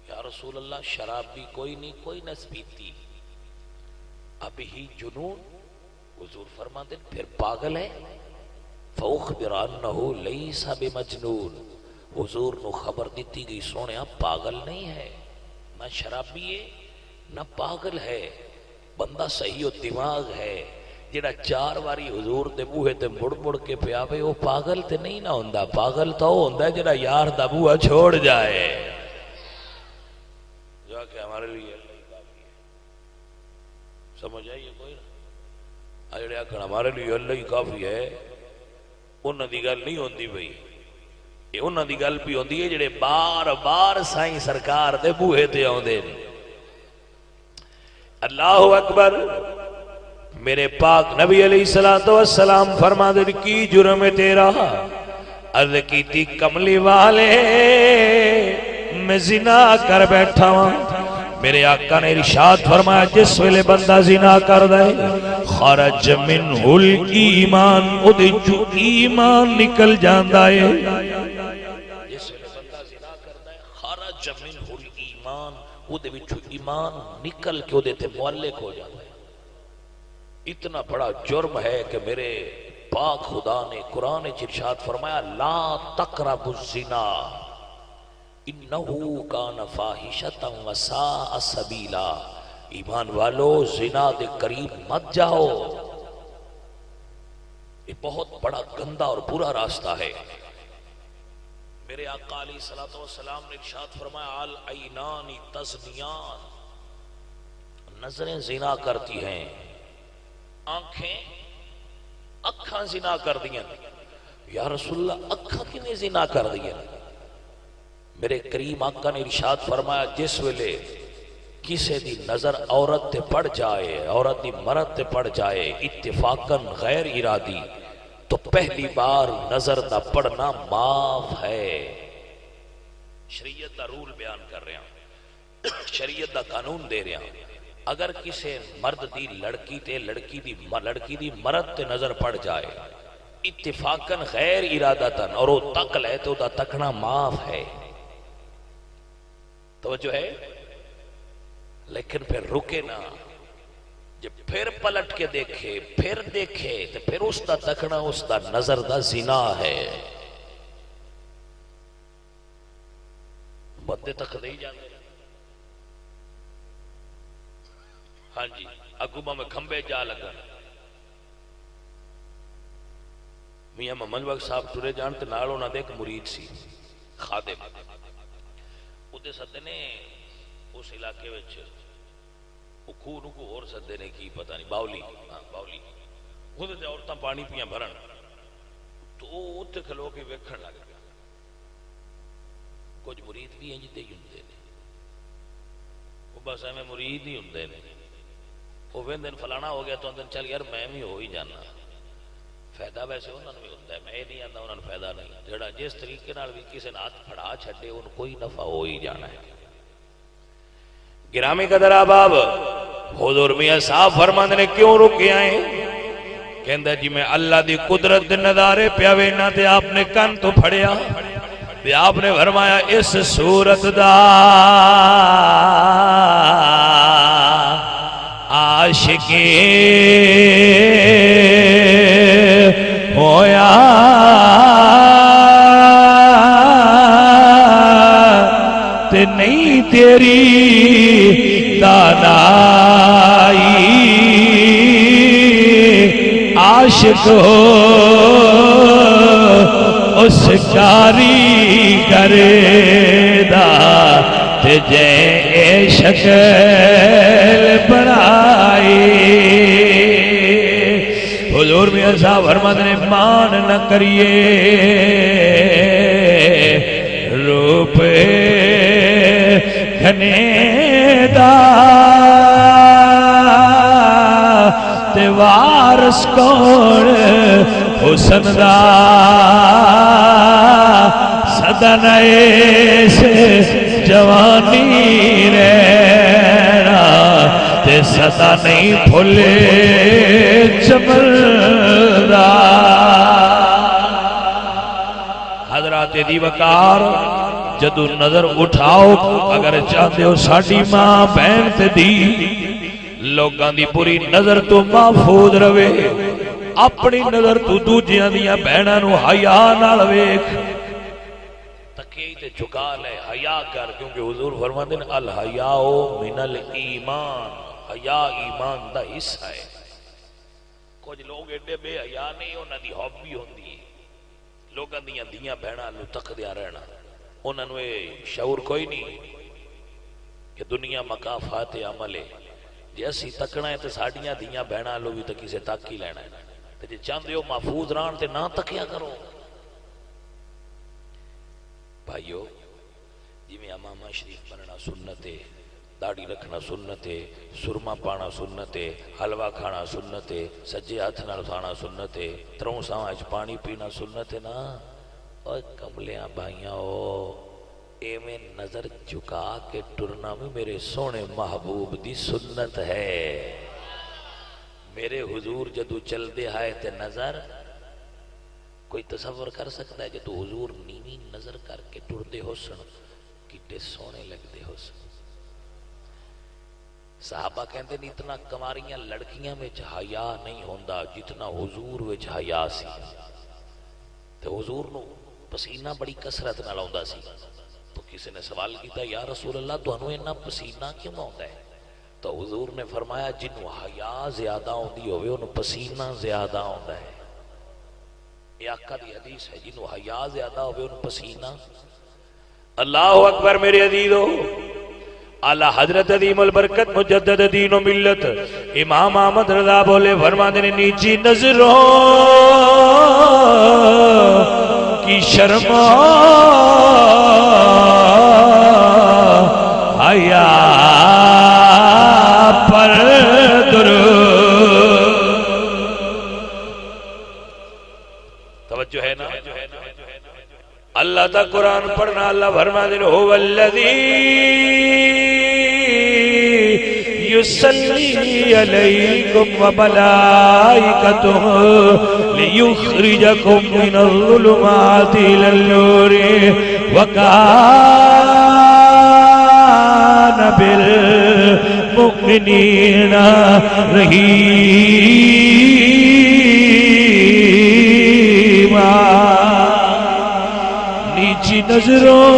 Speaker 1: یا رسول اللہ شراب بھی کوئی نہیں، کوئی نہ پیتی، ابھی ہی جنون۔ حضور فرماتے ہیں پھر پاگل ہے، فاخبر انہو لیس بمجنون، حضور نو خبر دیتی گئی سونے آپ پاگل نہیں ہے، نہ شرابی ہے نہ پاگل ہے، بندہ صحیح و دماغ ہے، جڑا 4 واری حضور دے بوہے تے مڑ مڑ کے پیاوے وہ پاگل تے نہیں نہ ہوندہ، پاگل تو ہوندہ ہے جڑا یار دا بوہا چھوڑ جائے۔ جو کہ ہمارے لیے سمجھ آئیے کوئی نہ اجڑے آکھن ہمارے لیے اللہ ہی کافی ہے، انہاں دی گل نہیں ہوندی بھئی، یہ انہاں دی گل بھی ہوندی ہے جڑے بار بار سائیں سرکار دے بوہے تے آوندے نے۔ اللہ اکبر. میرے پاک نبی علیہ السلام فرما دے کی جرم ہے تیرا؟ عرض کی تھی کملی والے میں زنا کر بیٹھا ہوں. میرے آقا نے ارشاد فرمایا جس ویلے بندہ زنا کر دے خرج منہ الایمان اودے جو ایمان نکل جاندا ہے. جس ویلے بندہ زنا کردا ہے خرج منہ الایمان اودے وچ ایمان نکل کے اودے تے معلق ہو جاندا ہے. اتنا بڑا جرم ہے کہ میرے پاک خدا نے قرآن ارشاد فرمایا لا تقربوا الزنا انہو کان فاحشۃ وساء سبیلا. ایمان والو زنا دے قریب مت جاؤ، یہ بہت بڑا گندا اور برا راستہ ہے. میرے آقا علیہ السلام نے ارشاد فرمایا العینان تزنیان، نظریں زنا کرتی ہیں، اکھاں زنا کر دیا. یا رسول اللہ اکھاں کیویں زنا کر دیا؟ میرے کریم آقا نے ارشاد فرمایا جس ویلے کسے دی نظر عورت تے پڑ جائے، عورت دی مرد تے پڑ جائے اتفاقاً غیر ارادی، تو پہلی بار نظر دا پڑنا معاف ہے. شریعت دا رول بیان کر رہے ہیں، شریعت دا قانون دے رہے ہیں. اگر کسی مرد دی لڑکی تے لڑکی دی مرد تے نظر پڑ جائے اتفاقاً غیر ارادتاً اور وہ تک لے تو دا تکنا معاف ہے. توجہ ہے؟ لیکن پھر رکے نہ، جب پھر پلٹ کے دیکھے تو پھر اس دا تکنا اس دا نظر دا زنا ہے. بندے تک نہیں جانے. ہاں جی اگوبا میں کھمبے جا لگا میاں محمد بخش صاحب ٹرے جان تے نال انہاں دے ایک مرید سی خادم اودے سدے نے اس علاقے وچ اکھو نکو اور سدے نے کی پتہ نہیں باولی باولی اودے تے عورتاں پانی پیاں بھرن تو اوتے کھلو کے ویکھن لگ گیا. کچھ مرید بھی انج دے ہوندے نے، وہ بس ایویں مرید ہی ہوندے نے. وہ دن فلانا ہو گیا تو اندر چل یار میں بھی ہو ہی جانا. فائدہ ویسے انہوں نے بھی ہوتا ہے، میں نہیں آتا انہوں نے فائدہ نہیں. جڑا جس طریقے نال بھی کسی نے ہاتھ پھڑا چھڈے ان کوئی نفع ہو ہی جانا ہے. گرامی قدر احباب حضور میاں صاحب فرماندے نے کیوں رکے آئے؟ کہندا جی میں اللہ دی قدرت دے نظارے پیا وینا تے آپ نے کن تو پھڑیا تے آپ نے فرمایا اس صورت دا عاشقی ہویا تے نہیں تیری دانائی عاشق ہو اس کاریگر دا تے جے شکل بنائی. حضور میاں صاحب فرماتے ہیں مان نہ کریے روپ کھنے دا تے وارث کون حسن دا سدن ایسے جوانی رہنا تے سدا نہیں بھولے چمردا. حضرات دی وقار جدو نظر اٹھاؤ اگر چاہتے ہو ساڑی ماں بہن تے دی لوگاں دی پوری نظر تو محفوظ روے اپنی نظر تو دوجیاں دیاں بہناں نو حیا نال ویکھ تکیئی تے جھکا لے حیا کر کیونکہ حضور فرماندے ہیں الحیاء من الایمان حیا ایمان دا حصہ ہے. کچھ لوگ ایڈے بے حیا نہیں انہاں دی ہابی ہوندی لوگاں دیاں دیاں بہناں نو تکدیا رہنا انہاں نو شعور کوئی نہیں کہ دنیا مکافات عمل ہے. جی اسی تکنا ہے تو ساڑیاں دیاں بہناں لو بھی تو کسے تک ہی لینا ہے تو جی چاہتے ہو محفوظ رہن تے نہ تکیا کرو. بھائیو جی میں امامہ شریف بننا سنت ہے داڑھی رکھنا سنت ہے، سرما پانا سنت ہے، حلوہ کھانا سنت ہے، سجے ہاتھ نال کھانا سنت ہے، تروں ساواں وچ پانی پینا سنت ہے نا۔ اور کملیاں بھائیاں ایویں نظر جھکا کے ٹرنا بھی میرے سونے محبوب دی سنت ہے۔ میرے حضور جدو چل دے آئے تے نظر کوئی تصور کر سکتا ہے جدو حضور نیوی نظر کر کے ٹر دے ہو سن کتنے سونے لگ دے ہو سن۔ صحابہ کہندے نہیں اتنا کماریاں لڑکیاں میں حیا نہیں ہوندا جتنا حضور وچ حیا سی۔ تے حضور نو پسینہ بڑی کثرت نال آوندا سی۔ تو کسی نے سوال کیتا یا رسول اللہ تانوں اتنا پسینہ کیوں آوندا ہے؟ تو حضور نے فرمایا جنوں حیا زیادہ ہوندی ہوے اونوں پسینہ زیادہ آوندا ہے۔ یہ آقا دی حدیث ہے، جنوں حیا زیادہ ہوے اونوں پسینہ۔ اللہ اکبر میرے عزیزو، اعلی حضرت عظیم البرکت مجدد دین و ملت امام احمد رضا بولے فرماتے ہیں نیچی نظروں کی شرما حیا پر درود۔ توجہ ہے نا؟ اللہ تا قرآن پڑھنا، اللہ فرماتے ہیں هو الذی یصلی علیکم وملائکتہ لیخرجکم من الظلمات الی النور وکان بالمؤمنین رحیما۔ نیچی نظروں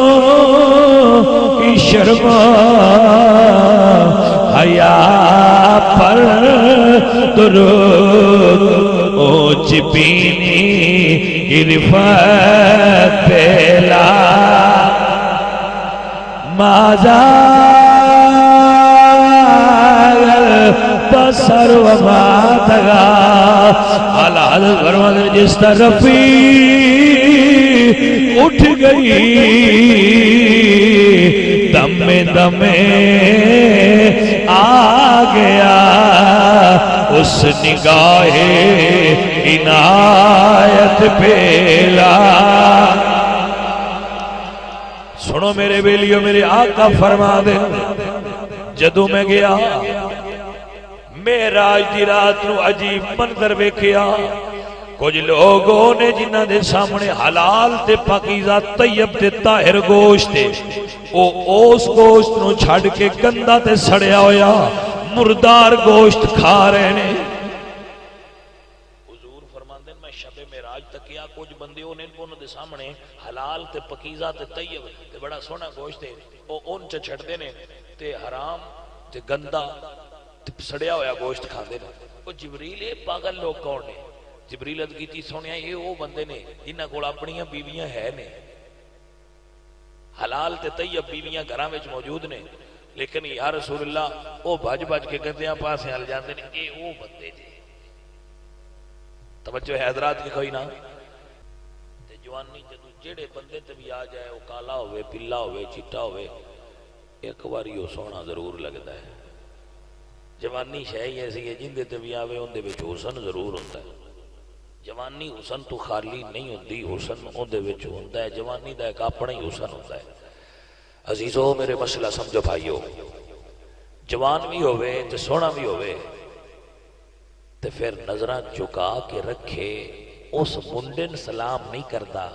Speaker 1: کی شرما حیا پر درود، اونچ بینی عرفت پہلا مازال بصر وما تغا۔ اعلیٰ حضرت فرماتے ہیں جس طرف اٹھ گئی دم دم آ گیا اس نگاہ عنایت پہلا۔ سنو میرے بیلیو، میرے آقا فرما دے جدو میں گیا معراج دی رات نو عجیب منظر ویکھیا۔ کچھ لوگوں نے جنہ دے سامنے حلال تے پاکیزہ طیب تے طاہر گوشت تے اس گوشت نو چھڑ کے گندا تے سڑیا ہویا مردار گوشت کھا رہے نے۔ حضور فرماندے میں شب معراج تک کیا کچھ بندے انہوں دے سامنے حلال تے پاکیزہ تے طیب تے بڑا سونا گوشت تے ان چ چھڑدے نے تے حرام تے گندا تے سڑیا ہویا گوشت کھاندے نے۔ وہ جبریل پاگل لوگ کون نے؟ جبریل عرض کیتی سونیا یہ وہ بندے نے جنہاں کول اپنیاں بیویاں ہے نے، حلال تے طیب بیویاں گھراں وچ موجود نے، لیکن یا رسول اللہ وہ بھج بھج کے گندیاں پاسے ہل جاندے نے۔ یہ وہ بندے جے، توجہ ہے حضرات کی کوئی نہ؟ تے جوانی جدو جڑے بندے تے بھی آ جائے وہ کالا ہوئے پلا ہوئے چٹا ہوئے ایک باری وہ سونا ضرور لگتا ہے۔ جوانی شے ایسی ہے جن دے تے بھی آوے ان دے وچ حسن ضرور ہوتا ہے۔ جوانی حسن تو خالی نہیں ہوندی، حسن اون دے وچ ہوندا ہے، جوانی دا ایک اپنا ہی حسن ہوتا ہے۔ عزیزو میرے مسئلہ سمجھو بھائیو، جوان بھی ہوئے تے سونا بھی ہوئے تے پھر نظرہ چکا کے رکھے اس منڈن سلام نہیں کردا،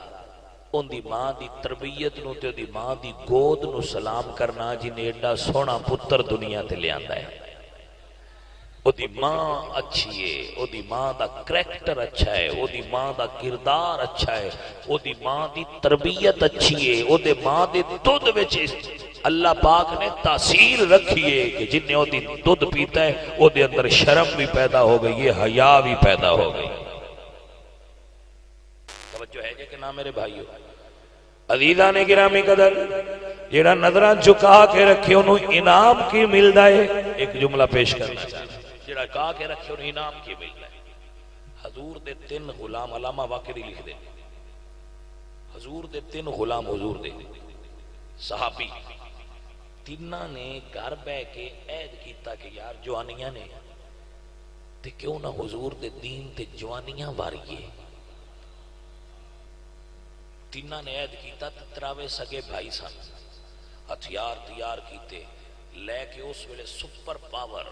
Speaker 1: ان دی ماں دی تربیت نو تے دی ماں دی گود نو سلام کرنا جنہیں ایڈا سونا پتر دنیا تے لے آندا ہے۔ او دی ماں اچھی ہے، او دی ماں دا کریکٹر اچھا ہے، او دی ماں دا کردار اچھا ہے، او دی ماں دی تربیت اچھی ہے، او دی ماں دے دودھ وچ اللہ پاک نے تاثیر رکھی ہے کہ جن نے او دی دودھ پیتا ہے او دے اندر شرم بھی پیدا ہو گئی ہے، حیا بھی پیدا ہو گئی۔ توجہ ہے کہ نہ میرے بھائیو؟ عزیزان گرامی قدر، جیڑا نظرہ جھکا کے رکھے انہوں انعام کی ملدا ہے۔ ایک جملہ پیش کرنا چاہتا جڑا کہا کے رکھے انہیں انعام کی ملتا ہے۔ حضور دے 3 غلام، علامہ واقعی لکھ دے، حضور دے 3 غلام، حضور دے صحابی تیناں نے گھر بہ کے عہد کیتا کہ یار جوانیاں نے تے کیوں نہ حضور دے دین تے جوانیاں واریے. تیناں نے عہد کیتا تے تراوے سگے بھائی سن، ہتھیار تیار کیتے لے کے. اس ویلے سپر پاور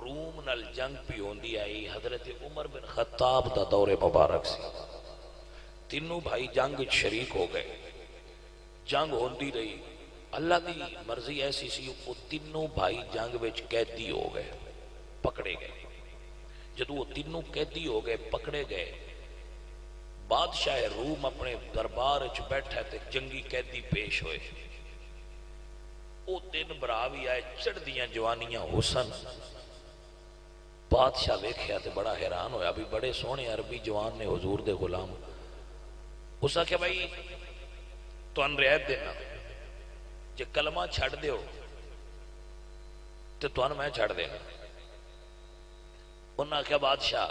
Speaker 1: روم نال جنگ پی ہوندی آئی. حضرت عمر بن خطاب دا دور مبارک سی. تینوں بھائی جنگ شریک ہو گئے. جنگ ہوندی رہی. اللہ دی مرضی ایسی سی وہ تینوں بھائی جنگ وچ قیدی ہو گئے، پکڑے گئے. جدو وہ تینوں قیدی ہو گئے پکڑے گئے، بادشاہ روم اپنے دربار وچ بیٹھا تے جنگی قیدی پیش ہوئے. او دن برا بھی آئے، چڑھدیاں جوانیاں حسن. بادشاہ ویکھیا تے بڑا حیران ہویا بھی بڑے سونے عربی جوان نے حضور دے غلام. اس آکھیا بھائی تُہاں رعایت دینا، جے کلمہ چھڑ دیو تے تُہاں میں چھڑ دینا. انہاں کہا بادشاہ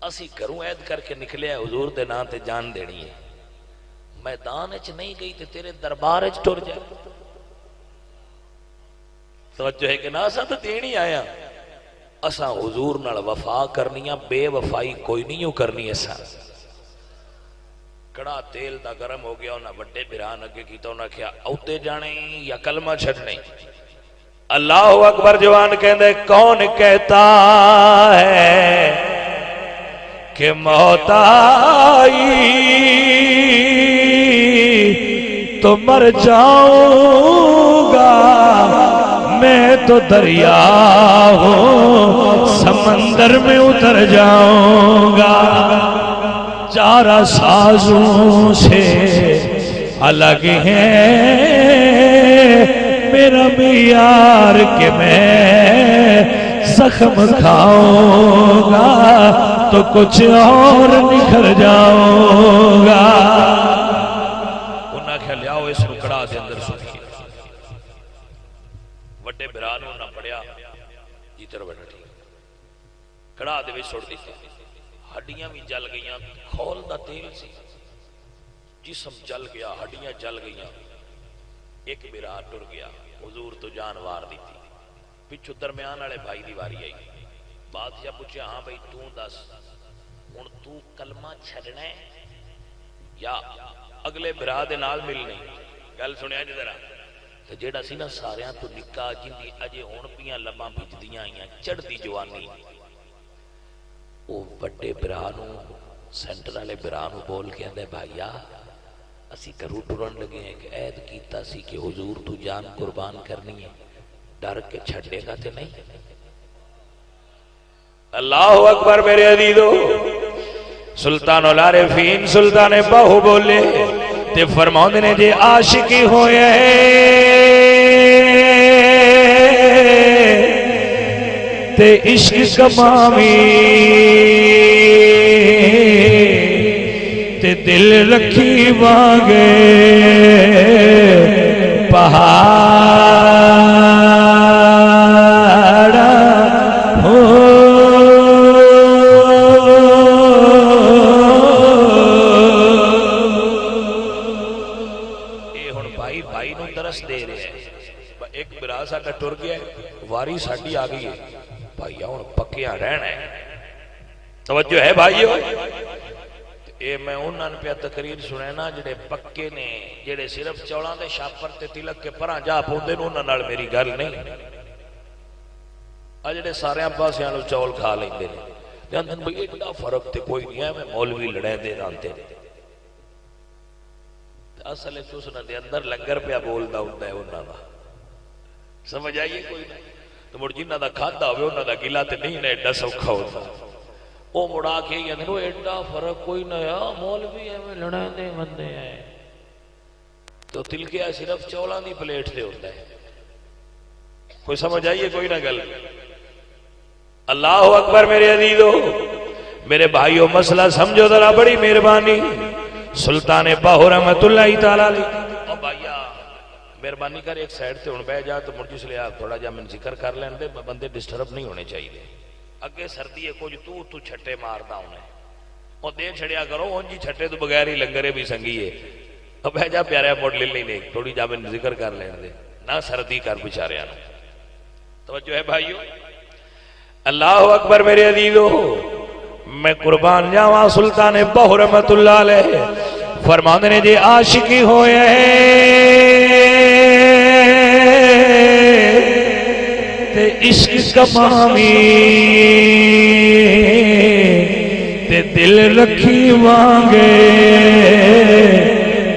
Speaker 1: اسی کروں عہد کر کے نکلے ہیں حضور دے نام تے جان دینی ہے. میدان اچ نہیں گئی تے تیرے دربار اچ ٹر جائے. توجہ ہے کہ نا اساں تو دینی آیا. اساں حضور نال وفا کرنیاں، بے وفائی کوئی نہیں کرنی. اساں کڑا تیل دا گرم ہو گیا. انہاں بڑے بھران اگے کیتا. انہاں کہا اوتے جانے یا کلمہ چھڑنے. اللہ اکبر. جوان کہندے کون کہتا ہے کہ موت آئی تو مر جاؤں گا، میں تو دریا ہوں سمندر میں اتر جاؤں گا. چارہ سازوں سے الگ ہے میرا معیار کہ میں زخم کھاؤں گا تو کچھ اور نکھر جاؤں گا. انہاں کہا لیاؤ اس رکڑا دے اندر سکھیے. وڈے بران انہاں پڑیا جیتر بڑھا ٹھیک کڑا دے بھی سوڑ دیتے. ہڈیاں بھی جل گئیاں. کھول دا تیل سی، جسم جل گیا، ہڈیاں جل گئیاں. ایک برا ٹر گیا. حضور تو جان وار دی تھی. پچھو درمیان والے بھائی دی واری آئی. بادشاہ پوچھے ہاں بھائی تو دس ہن تو کلمہ چھڑنا ہے یا اگلے برا دے نال ملنی؟ گل سنیا جی ذرا. تے جیڑا سی نا ساریاں تو نکا جندی اجے ہن پیاں لباں بھجدیاں آئیاں چڑھدی جوانی، وہ بڑے برا نو سینٹر والے برا نو بول کے آندے بھائیا اسی کرو ٹرن لگے ہیں کہ عہد کیتا سی کہ حضور تو جان قربان کرنی ہے، ڈر کے چھڑے گا تے نہیں؟ اللہ اکبر میرے عزیزو. سلطان العارفین سلطان باہو بولے تے فرماؤں نے جے عاشقی ہوئے تے عشق کمامی تے دل رکھی وانگے پہاڑا ہو. اے ہن بھائی بھائی نو درس دے رہے ہیں. ایک برا ساڈا ٹر گیا ہے، واری ساڈی آ گئی ہے. بھائیہ ہن پکیاں رہنا ہے. توجہ ہے بھائیو. اے میں انہاں نے پہ تقریر سنے نا جڑے پکے نے، جڑے صرف چوڑاں دے شاپر تے تلک کے پران جا پوندے نے، انہاں نال میری گل نہیں. جڑے سارے پاسیاں نو چول کھا لیندے نے تے اندر بھئی ایڈا فرق تے کوئی نہیں ہے. میں مولوی لڑے دے رانتے نے اصل ہے اس نے اندر لنگر پہ بولدا ہوندا ہے انہاں دا. سمجھ آئیے کوئی نہیں؟ تو مڑ جنہاں دا کھادا ہوئے انہاں دا گلا تے نہیں نے ایڈا سوکھا ہوتا. وہ مڑا کے یہ وہ ایڈا فرق کوئی نہ ہے. مولوی ایویں لڑیں دے بندے ہیں تو تلکیا صرف چولاں دی پلیٹ سے ہوتا ہے. کوئی سمجھ آئیے کوئی نہ گل. اللہ اکبر میرے عزیزو میرے بھائیو. مسئلہ سمجھو ذرا بڑی مہربانی. سلطان باہو رحمت اللہ تعالی علیہ او بھائیا مہربانی کر ایک سائڈ تے ہن بیٹھ جا تو مڑ جس لے آپ تھوڑا جا من ذکر کر لین دے. بندے ڈسٹرب نہیں ہونے چاہیے. اگے سردی ہے کچھ تو چھٹے ماردا ہونے او دے چھڑیا کرو. ہن جی چھٹے تو بغیر ہی لنگرے بھی سنگی ہے. اب ہے جا پیارے موڑ لے لیں تھوڑی جا میں ذکر کر لین دے نہ سردی کر بچارے آنا توجہ ہے بھائیو اللہ اکبر میرے عزیزو میں قربان جاواں سلطان بہو رحمت اللہ علیہ فرماندے نے جی عاشقی ہوئے تے عشق کمامی تے دل رکھی وانگے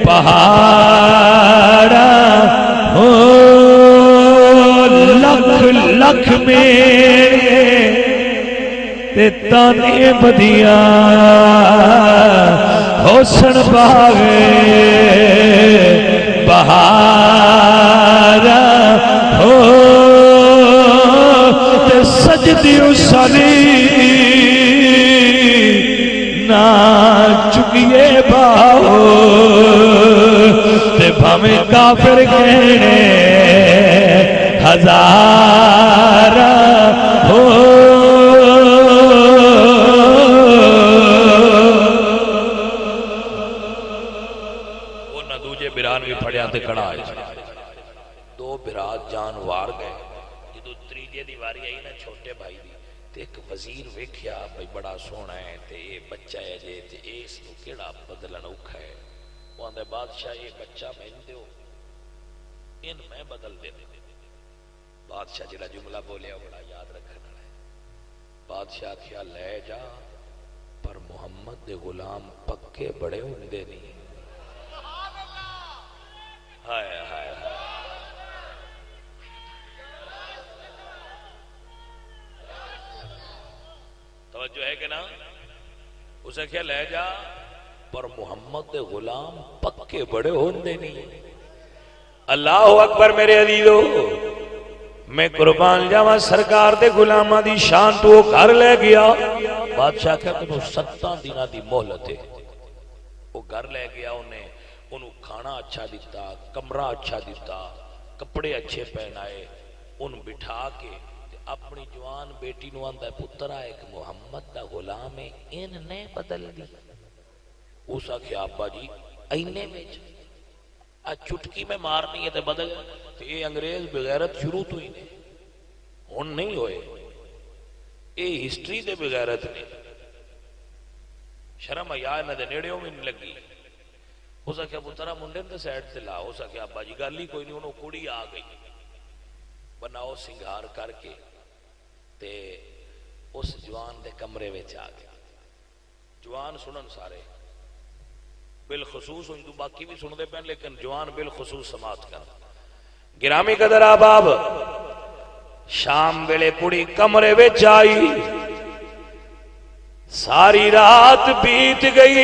Speaker 1: پہاڑا ہو لکھ لکھ میرے تے تانے بدیا حسن باغے بہارا ہو تے سجدی اسالی نا چکیے باہو تے بھامے کافر کہنے ہزارہ ہو وہ نہ دوجے بران بھی پھڑیا تے کھڑا ہے دو برات جان وار گئے جدو تریجے دیواری آئی نا چھوٹے بھائی دی تے ایک وزیر ویکھیا بھئی بڑا سونا ہے تے یہ بچہ ہے جے تے اس نو کیڑا بدلن اوکھا ہے وہ آندے بادشاہ یہ بچہ میں دیو ان میں بدل دے بادشاہ جڑا جملہ بولے بڑا یاد رکھنا ہے بادشاہ کیا لے جا پر محمد دے غلام پکے بڑے ہوندے نہیں ہائے ہائے ہائے توجہ ہے کہ نا اسے کیا لے جا پر محمد دے غلام پکے بڑے ہوندے نہیں اللہ اکبر میرے عزیزو میں قربان جاواں سرکار دے غلاماں دی شان تو گھر لے گیا بادشاہ کہا تینوں 7 دنوں دی مہلت ہے وہ گھر لے گیا انہوں کھانا اچھا دیتا کمرہ اچھا دیتا کپڑے اچھے پہنائے ان بٹھا کے اپنی جوان بیٹی نو آندا ہے پترا ایک محمد دا غلام ہے ان نے بدل دی اسا کہ ابا جی اینے میں چٹکی میں مارنی ہے تے بدل تے یہ انگریز بغیرت شروع تو ہی نے ہن نہیں ہوئے اے ہسٹری دے بغیرت نے شرم حیا نہ دے نیڑیوں میں نہیں لگی اسا کہ پترا منڈے تے سائیڈ تے لا اسا کہ ابا جی گل ہی کوئی نہیں انہوں کڑی آ گئی بناؤ سنگار کر کے تے اس جوان دے کمرے وچ آ گیا جوان سنن سارے بالخصوص ہندو باقی بھی سن دے پہن لیکن جوان بالخصوص سماعت کر گرامی قدر آباب شام ویلے کڑی کمرے وچ آئی ساری رات بیت گئی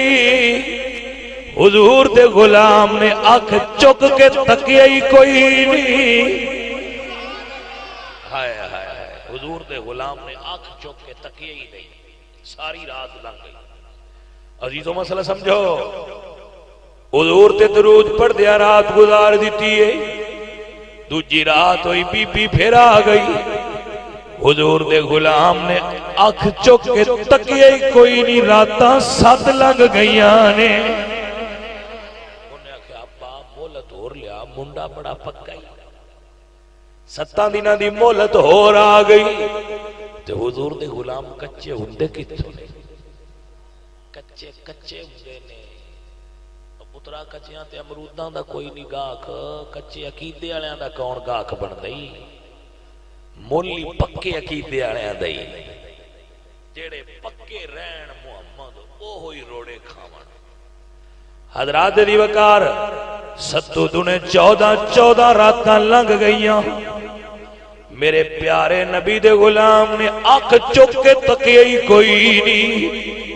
Speaker 1: حضور دے غلام نے آنکھ چک کے تکیا ہی کوئی نہیں ہائے ہائے حضور دے غلام نے آنکھ چک کے تکیا ہی نہیں ساری رات لنگ گئی عزیزوں مسئلہ سمجھو حضور تے درود پڑھ دیا رات گزار دیتی ہے دوجی رات ہوئی بی بی پھر آ گئی حضور دے غلام نے آنکھ چک کے تکیا ہی کوئی نہیں راتاں 7 لگ گئیاں نے انہیں کہا ابا مولت اور لیا منڈا بڑا پکا ہی 7 دنوں دی مولت ہو رہا گئی تے حضور دے غلام کچے ہوندے کتوں نے کچے ہوندے نے پترا کچیاں تے امروداں دا کوئی نہیں گاکھ کچے عقیدے والیاں دا کون گاکھ بندا ہی مولی پکے عقیدے والیاں دا ہی جڑے پکے رہن محمد او ہوئی روڑے کھاون حضرات دی وقار 7 دنے 14 راتاں لنگ گئیاں میرے پیارے نبی دے غلام نے آنکھ چک کے تکیا ہی کوئی نہیں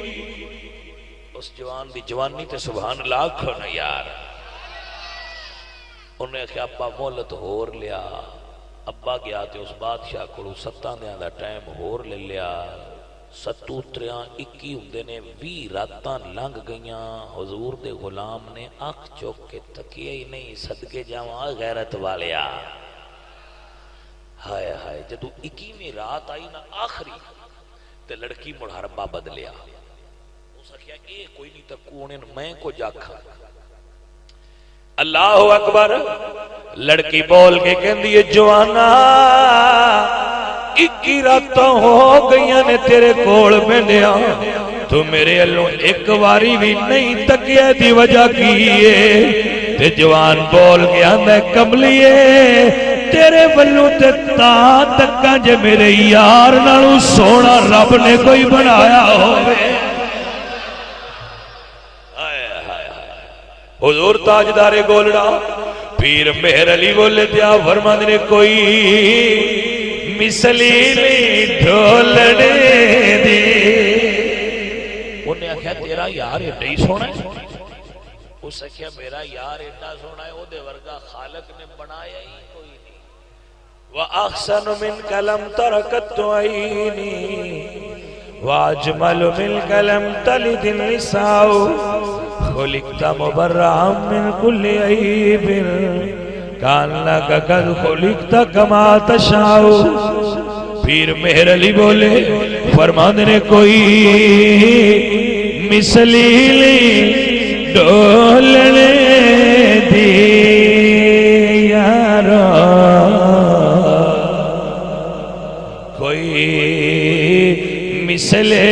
Speaker 1: اس جوان دی جوانی تے سبحان اللہ کھونا یار انہیں کہا ابا مولت ہور لیا ابا گیا تے اس بادشاہ کو 7 دیاں دا ٹائم ہور لے لیا 7 تریاں 21 ہوندے نے 20 راتاں لنگ گئیاں حضور دے غلام نے آنکھ چک کے تکیا ہی نہیں صدقے جاواں غیرت والیا ہائے ہائے جدو 21ویں رات آئی نا آخری تے لڑکی مڑھربا بدلیا اس کیا اے کوئی نہیں تکونے میں کو جاکھا اللہ اکبر. لڑکی بول کے کہندی ہے جوانا 21 راتاں ہو گئیاں نے تیرے کول بینیا تو میرے اللہ ایک واری بھی نہیں تکیا دی وجہ کی ہے. تے جوان بول گیا میں کملیے تیرے بلوں تے تا تکا جے میرے یار نالوں سونا رب نے کوئی بنایا ہوئے. حضور تاجدار گولڑا پیر مہر علی بولے دیا فرماند نے کوئی مثلی نہیں ڈھولنے دے. انہیں آکھیا تیرا یار ایڈا ہی سونا ہے. اس آکھیا میرا یار ایڈا سونا ہے او دے ورگا خالق نے بنایا ہی کوئی نہیں. وَأَحْسَنُ مِنْكَ لَمْ تَرَكَتْ عَيْنِي وَأَجْمَلُ مِنْكَ لَمْ تَلِدِ النِّسَاءُ خلقت مبرعا من كل عیب کانک قد خلقت کما تشاء. پیر مہر علی بولے فرماند نے کوئی مثلی ڈولنے دی یارو کوئی مثلے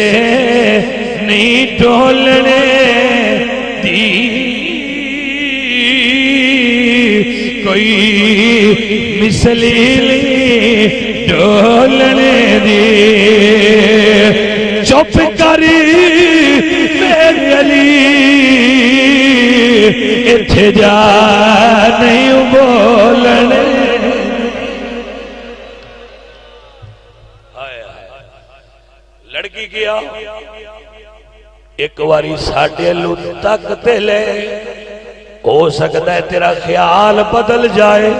Speaker 1: نہیں ڈولنے کوئی مثلی ڈولنے دی. چپ کری میرے علی اتھے جا نہیں بولنے. لڑکی کیا ایک واری ساڑھے لو تک تے لے ہو سکتا ہے تیرا خیال بدل جائے.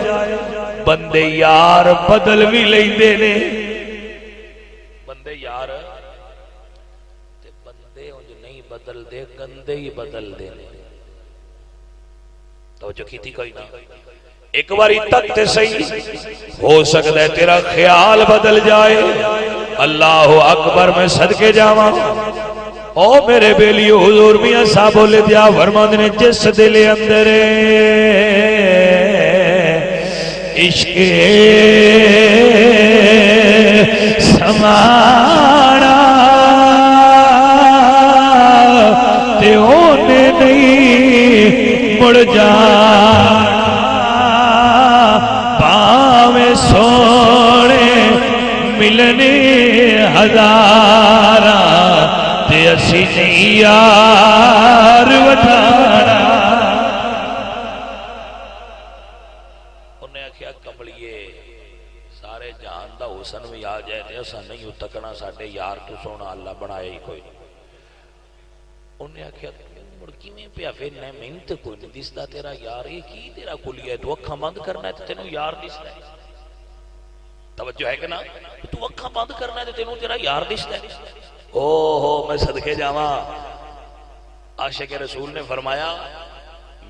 Speaker 1: بندے یار بدل بھی لیندے نے. بندے یار تے بندے جو نہیں بدل دے گندے ہی بدل دے نے. توجہ کی تھی کوئی نہ. ایک باری تک تے صحیح ہو سکتا ہے تیرا خیال بدل جائے. اللہ اکبر میں صدقے جاواں. او میرے بیلیو حضور میاں صاحب بولے دیا فرماند نے جس دل اندر عشق سمانا تے اونے نہیں مڑ جانا پاویں سونے ملنے ہزارہ تے اسی نہیں یار وٹھانا. انہیں آکھیا کملیے سارے جہان دا حسن بھی آ جائے تے اسا نہیں اتکنا ساڈے یار تو سونا اللہ بنایا ہی کوئی نہیں. انہیں آکھیا مڑکی میں پیا پھرنا ہے محنت کوئی نہیں دستا تیرا یار یہ کی تیرا کلیہ ہے تو اکھاں بند کرنا ہے تے تینوں یار دستا ہے. توجہ ہے کہ نا تو اکھاں بند کرنا ہے تے تینوں تیرا یار دستا ہے. اوہو میں صدقے جاواں عاشق رسول نے فرمایا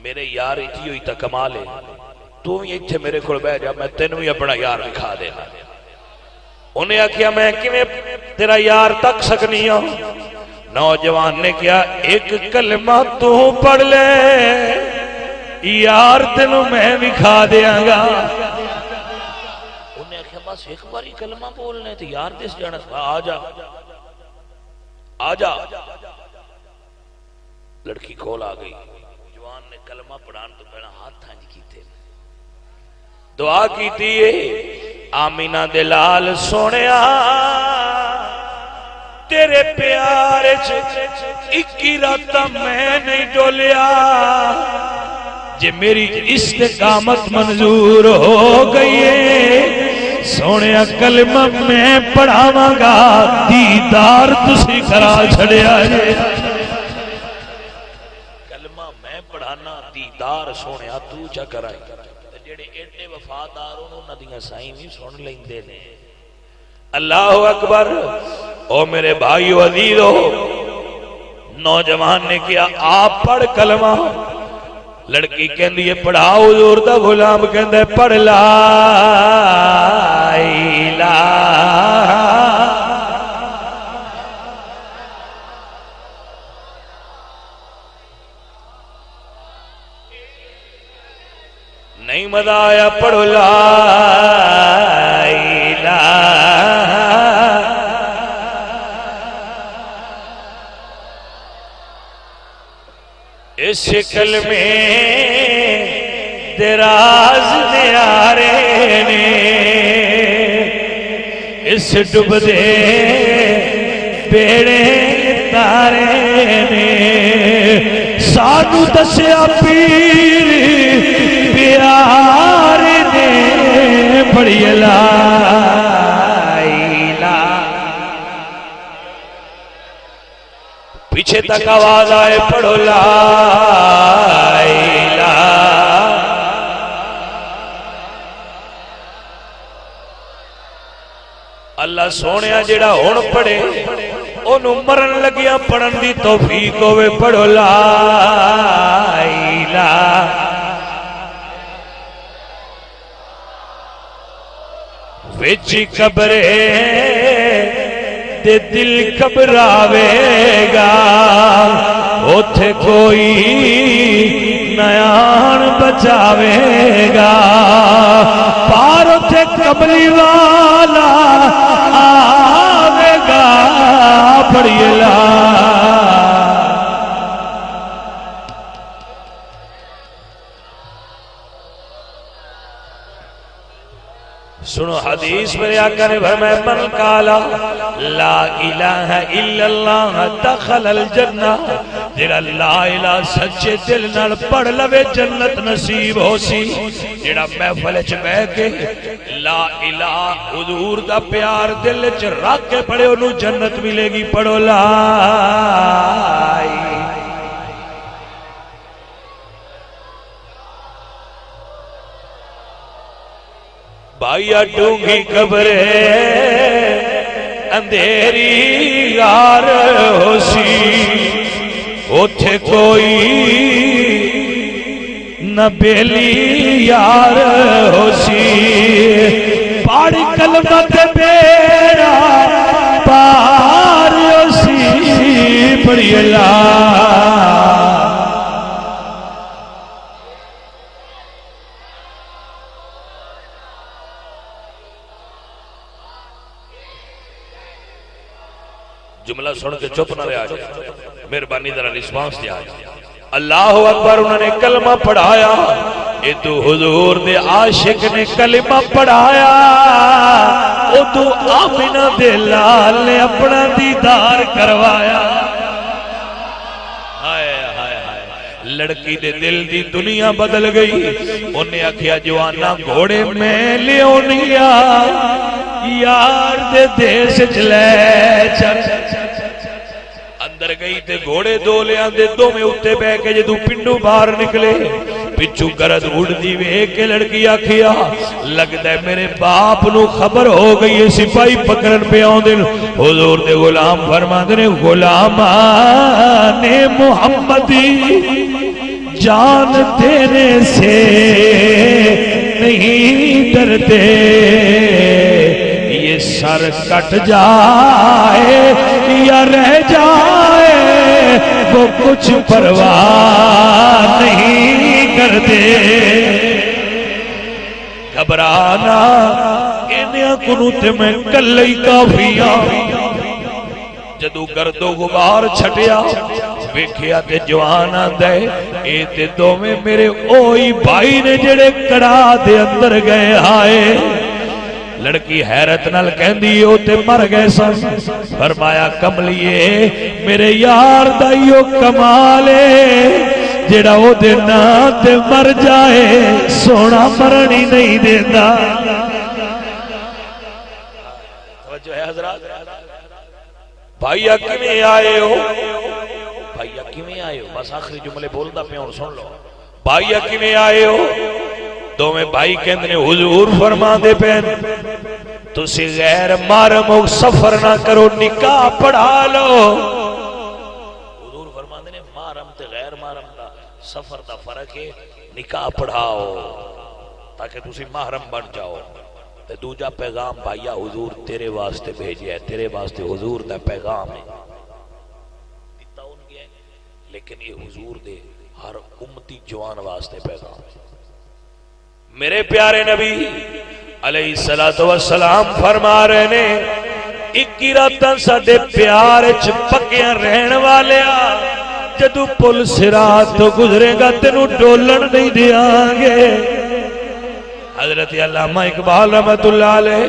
Speaker 1: میرے یار اٹھی ہوئی تا کمال ہے تو ہی اتھے میرے کھڑ بہ جا میں تینوں ہی اپنا یار دکھا دینا. انہیں آکھیا میں کیویں تیرا یار تک سکنی ہوں. نوجوان نے کیا ایک کلمہ تو پڑھ لے یار تینوں میں دکھا دیاں گا. انہیں آکھیا بس ایک باری کلمہ بولنے تو یار دس جانا. آ جا آجا. لڑکی کھول آ گئی. جوان نے کلمہ پڑھان تو پہنا ہاتھ تھانج کی تھے دعا کی تھی آمینہ دلال سونیا تیرے پیارے 21 راتاں میں نہیں ڈولیا. جے میری استقامت منظور ہو گئی ہے سونے کلمہ میں پڑھاواں گا دیدار تسی کرا چھڑیا ہے. کلمہ میں پڑھانا دیدار سونے تو چا کرائی. جڑے ایڈے وفادار انہوں دیاں سائیں بھی سن لیندے نے. اللہ اکبر. او میرے بھائیو عزیزو نوجوان نے کیا آپ پڑھ کلمہ. لڑکی کہندی ہے پڑھاؤ حضور دا غلام کہندا ہے پڑھ لا الہ نہیں مزہ آیا پڑھو لا الہ اس کلمے دراز نیارے نے اس ڈب دے بیڑے تارے نے سانو دسیا پیر پیار نے بڑی لا الہ پیچھے تک آواز آئے پڑھو لا الہ اللہ سونیا جڑا ہون پڑھے انہوں مرن لگیا پڑھن دی توفیق ہوئے پڑھو لا الہ ویچی قبرے دے دل گھبراوے گا اوتھے کوئی نیان بچاوے گا پار اوتھے قبری والا آوے گا بڑی لا سنو حدیث میں آقا نے فرمایا من قالا لا الہ الا اللہ دخل الجنہ جڑا لا الہ سچے دل نال پڑھ لوے جنت نصیب ہو سی جڑا محفل وچ بیٹھ کے لا الہ حضور دا پیار دل وچ رکھ کے پڑھے انہوں جنت ملے گی پڑھو لا بھائیا ڈونگی قبر اندھیری غار ہو سی اوتھے کوئی نہ بیلی یار ہو سی پاڑی کلمت بیڑا پار ہو سی بڑی اللہ جملہ سن کے چپ نہ رہا جائے مہربانی ذرا رسپانس دیا جائے اللہ اکبر انہوں نے کلمہ پڑھایا ادو حضور دے عاشق نے کلمہ پڑھایا ادو آمنہ دے لال نے اپنا دیدار کروایا لڑکی دے دل دی دنیا بدل گئی انہیں آکھیا جوانا گھوڑے میں لیونیا یار دے دیس چلے چل اندر گئی تے گھوڑے دو لے آندے دو میں اٹھتے بے کے جدو پنڈو باہر نکلے پچھو گرد اڑ دی وے کے لڑکی آکھیا لگ دے میرے باپ نو خبر ہو گئی ہے سپاہی پکڑن پہ آن دن حضور دے غلام فرما دنے غلامان محمدی جان دینے سے نہیں ڈرتے یہ سر کٹ جائے یا رہ جائے وہ کچھ پرواہ نہیں کرتے گھبرانا انہیں کنوتے میں کلئی کافیاں جدو گرد و غبار چھٹیا ویکھیا تے جوانا دے اے تے دو میں میرے اوئی بھائی نے جڑے کڑا دے اندر گئے آئے لڑکی حیرت نال کہندی او تے مر گئے سن فرمایا کملیے میرے یار دائیو کمالے جڑا او دے نا تے مر جائے سونا مرنی نہیں دیتا توجہ ہے حضرات بھائیا کیویں آئے ہو بھائیا کیویں آئے ہو بس آخری جملے بولدا پیا ہن سن لو بھائیا کیویں آئے ہو دو میں بھائی کہندے حضور فرما دے پین تسی غیر محرم سفر نہ کرو نکاح پڑھا لو حضور فرما دے محرم تے غیر محرم دا سفر دا فرق ہے نکاح پڑھاؤ تاکہ تسی محرم بن جاؤ تے دوجا پیغام بھائیا حضور تیرے واسطے بھیجیا ہے تیرے واسطے حضور دا پیغام ہے دیتا ان گیا لیکن یہ حضور دے ہر امتی جوان واسطے پیغام ہے میرے پیارے نبی علیہ الصلوۃ والسلام فرما رہے نے 21 راتاں ساڈے پیار وچ پکیاں رہن والیا جدوں پل صراط تو گزرے گا تینوں ڈولن نہیں دیاں گے۔ حضرت علامہ اقبال رحمت اللہ علیہ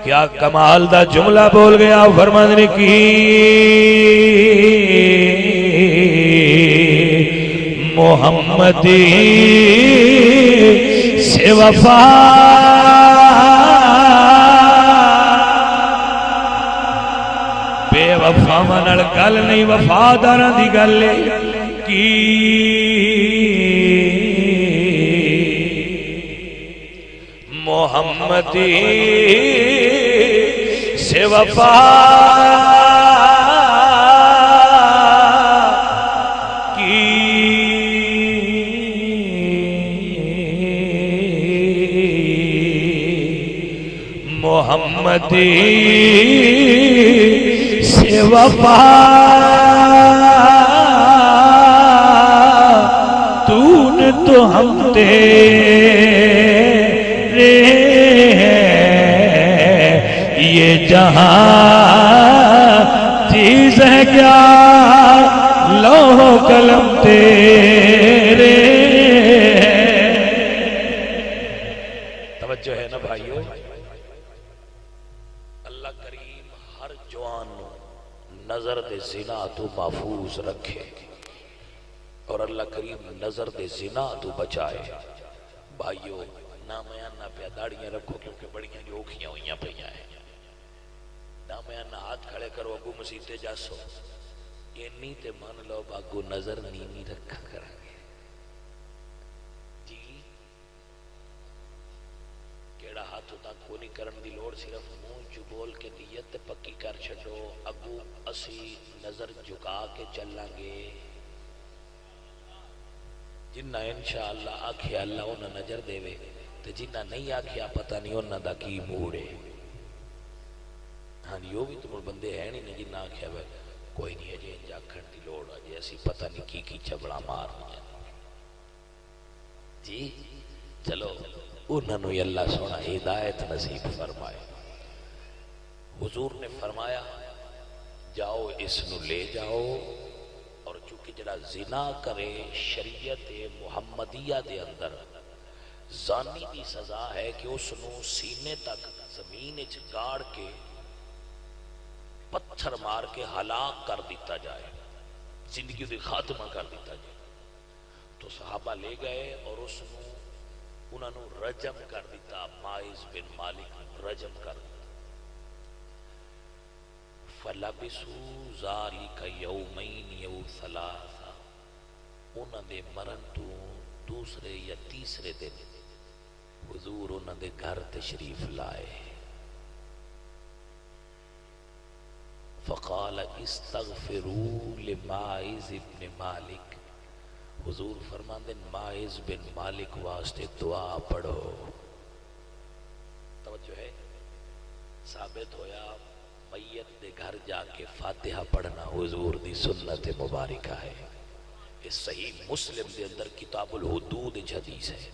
Speaker 1: کیا کمال دا جملہ بول گیا، فرماتے نے کی محمدی سے وفا بے وفاواں نال گل نہیں، وفاداراں دی گل کی محمدی سے وفا محمدی سے وفا تو نے تو ہم تیرے ہیں، یہ جہاں چیز ہے کیا لوح و قلم تیرے ہیں۔ توجہ ہے نا بھائیو، نظر دے زنا تو محفوظ رکھے اور اللہ کریم نظر دے زنا تو بچائے۔ بھائیو نہ میں نہ پیا داڑیاں رکھو کیونکہ بڑیاں جوکھیاں ہوئیاں پہیاں ہیں، نہ میں نہ ہاتھ کھڑے کرو اگو مسیتے جاسو، یہ نہیں تے مان لو باگو نظر نہیں رکھا کرانگے جی۔ کیڑا ہاتھ ہوتا کو نہیں کرن دی لوڑ، صرف منہ چو بول کے نیت پکی کر چھڑو، اگو اسی نظر جھکا کے چلانگے، جنہ انشاءاللہ آکھیا اللہ انہاں نظر دے وے تے جنہ نہیں آکھیا پتہ نہیں انہاں دا کی موڑے۔ ہاں یو بھی تمہر بندے ہیں نہیں جنہ آکھیا وے کوئی نہیں ہے جی انجا کھڑ دی لوڑ جی اسی پتہ نہیں کی چبڑا مار نہیں جی۔ چلو انہوں نے اللہ سونا ہدایت نصیب فرمائے۔ حضور نے فرمایا جاؤ اس نو لے جاؤ، اور چونکہ جڑا زنا کرے شریعت محمدیہ دے اندر زانی کی سزا ہے کہ اس نو سینے تک زمین اچ گاڑ کے پتھر مار کے ہلاک کر دیتا جائے، زندگی دے خاتمہ کر دیتا جائے۔ تو صحابہ لے گئے اور اس نو انہوں نے رجم کر دیتا، مائز بن مالک رجم کر دیتا۔ فَلَبِسُوا ذَلِكَ يَوْمَيْنِ یَوْ ثَلَاثَ، انہوں نے مرن تو دوسرے یا تیسرے دن حضور انہوں نے گھر تشریف لائے۔ فَقَالَ اسْتَغْفِرُوا لِمَائِزِ بْنِ مَالِكَ، حضور فرماندے مائز بن مالک واسطے دعا پڑھو۔ توجہ ہے، ثابت ہویا میت دے گھر جا کے فاتحہ پڑھنا حضور دی سنت مبارکہ ہے۔ اس صحیح مسلم دے اندر کتاب الحدود حدیث ہے،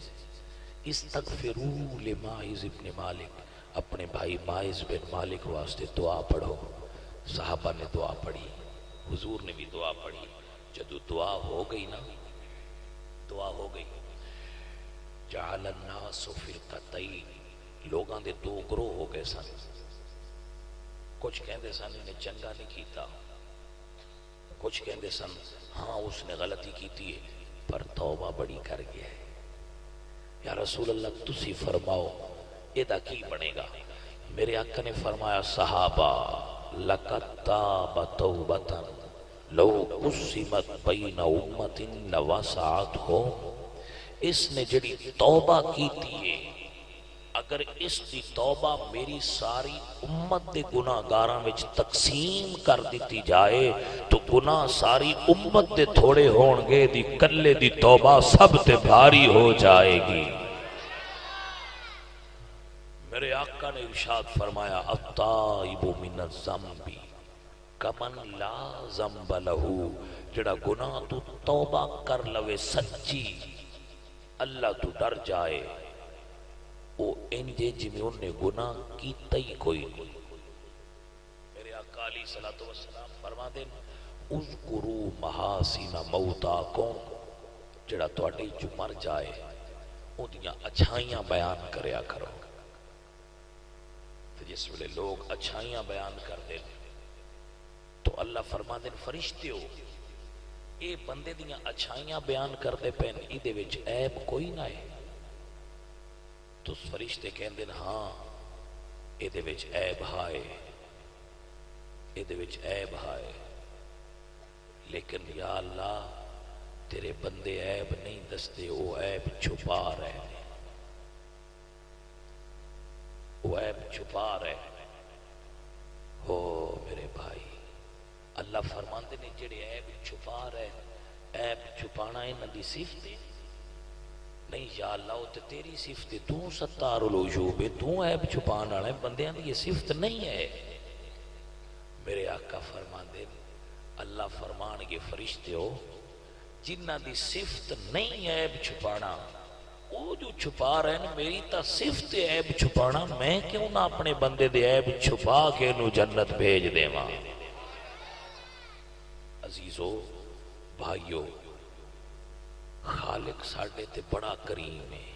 Speaker 1: استغفروا لمائز بن مالک، اپنے بھائی مائز بن مالک واسطے دعا پڑھو۔ صحابہ نے دعا پڑھی، حضور نے بھی دعا پڑھی۔ جدو دعا ہو گئی نا، دعا ہو گئی، جعل الناس فرقتین، لوگاں دے دو گروہ ہو گئے سن۔ کچھ کہندے سن انہیں چنگا نہیں کیتا، کچھ کہندے سن ہاں اس نے غلطی کیتی ہے پر توبہ بڑی کر گیا ہے۔ یا رسول اللہ تسی فرماؤ ایدہ کی بنے گا؟ میرے آقا نے فرمایا صحابہ لَقَدْ تَابَ تَوْبَةً لَوْ قُسِّمَتْ بَيْنَ أُمَّةٍ لَوَسَعَتْهُمْ، اس نے جڑی توبہ کیتی ہے اگر اس دی توبہ میری ساری امت دے گناہ گاراں وچ تقسیم کر دیتی جائے تو گناہ ساری امت دے تھوڑے ہونگے، دی کلے دی توبہ سب تے بھاری ہو جائے گی۔ میرے آقا نے ارشاد فرمایا التائب من الذنب کمن لا ذنب لہو، جڑا گناہ تو توبہ کر لوے سچی، اللہ تو ڈر جائے، وہ انجے جی انہیں گناہ کیتا ہی کوئی نہیں. میرے آقا علیہ الصلوۃ والسلام فرما دیں اذکروا محاسن موتاکم جڑا تواڈے جو مر جائے اودیاں اچھائیاں بیان کریا کرو. جس ویلے لوگ اچھائیاں بیان کر دیں تو اللہ فرما دیں فرشتے ہو اے بندے دیاں اچھائیاں بیان کر دے پین ایدے وچ عیب کوئی نہ ہے. تو فرشتے کہندے ہاں ایدے وچ عیب ہائے ایدے وچ عیب ہائے لیکن یا اللہ تیرے بندے عیب نہیں دستے وہ عیب چھپا رہے ہیں وہ عیب چھپا رہے ہو میرے بھائی. اللہ فرماندے نے جڑے عیب چھپا رہے عیب چھپانا انہاں دی صفت ہے نہیں یا اللہ وہ تے تیری صفت ہے تو ستار العیوب ہے تو عیب چھپانا والا بندیاں دی یہ صفت نہیں ہے. میرے آقا فرماندے اللہ فرمان کے فرشتے ہو جنہ دی صفت نہیں عیب چھپانا وہ جو چھپا رہے ہیں میری تا صفت عیب چھپانا میں کیوں نہ اپنے بندے دے عیب چھپا کے انہوں جنت بھیج دے ماں. عزیزو بھائیو خالق ساڑھے تے بڑا کریم ہے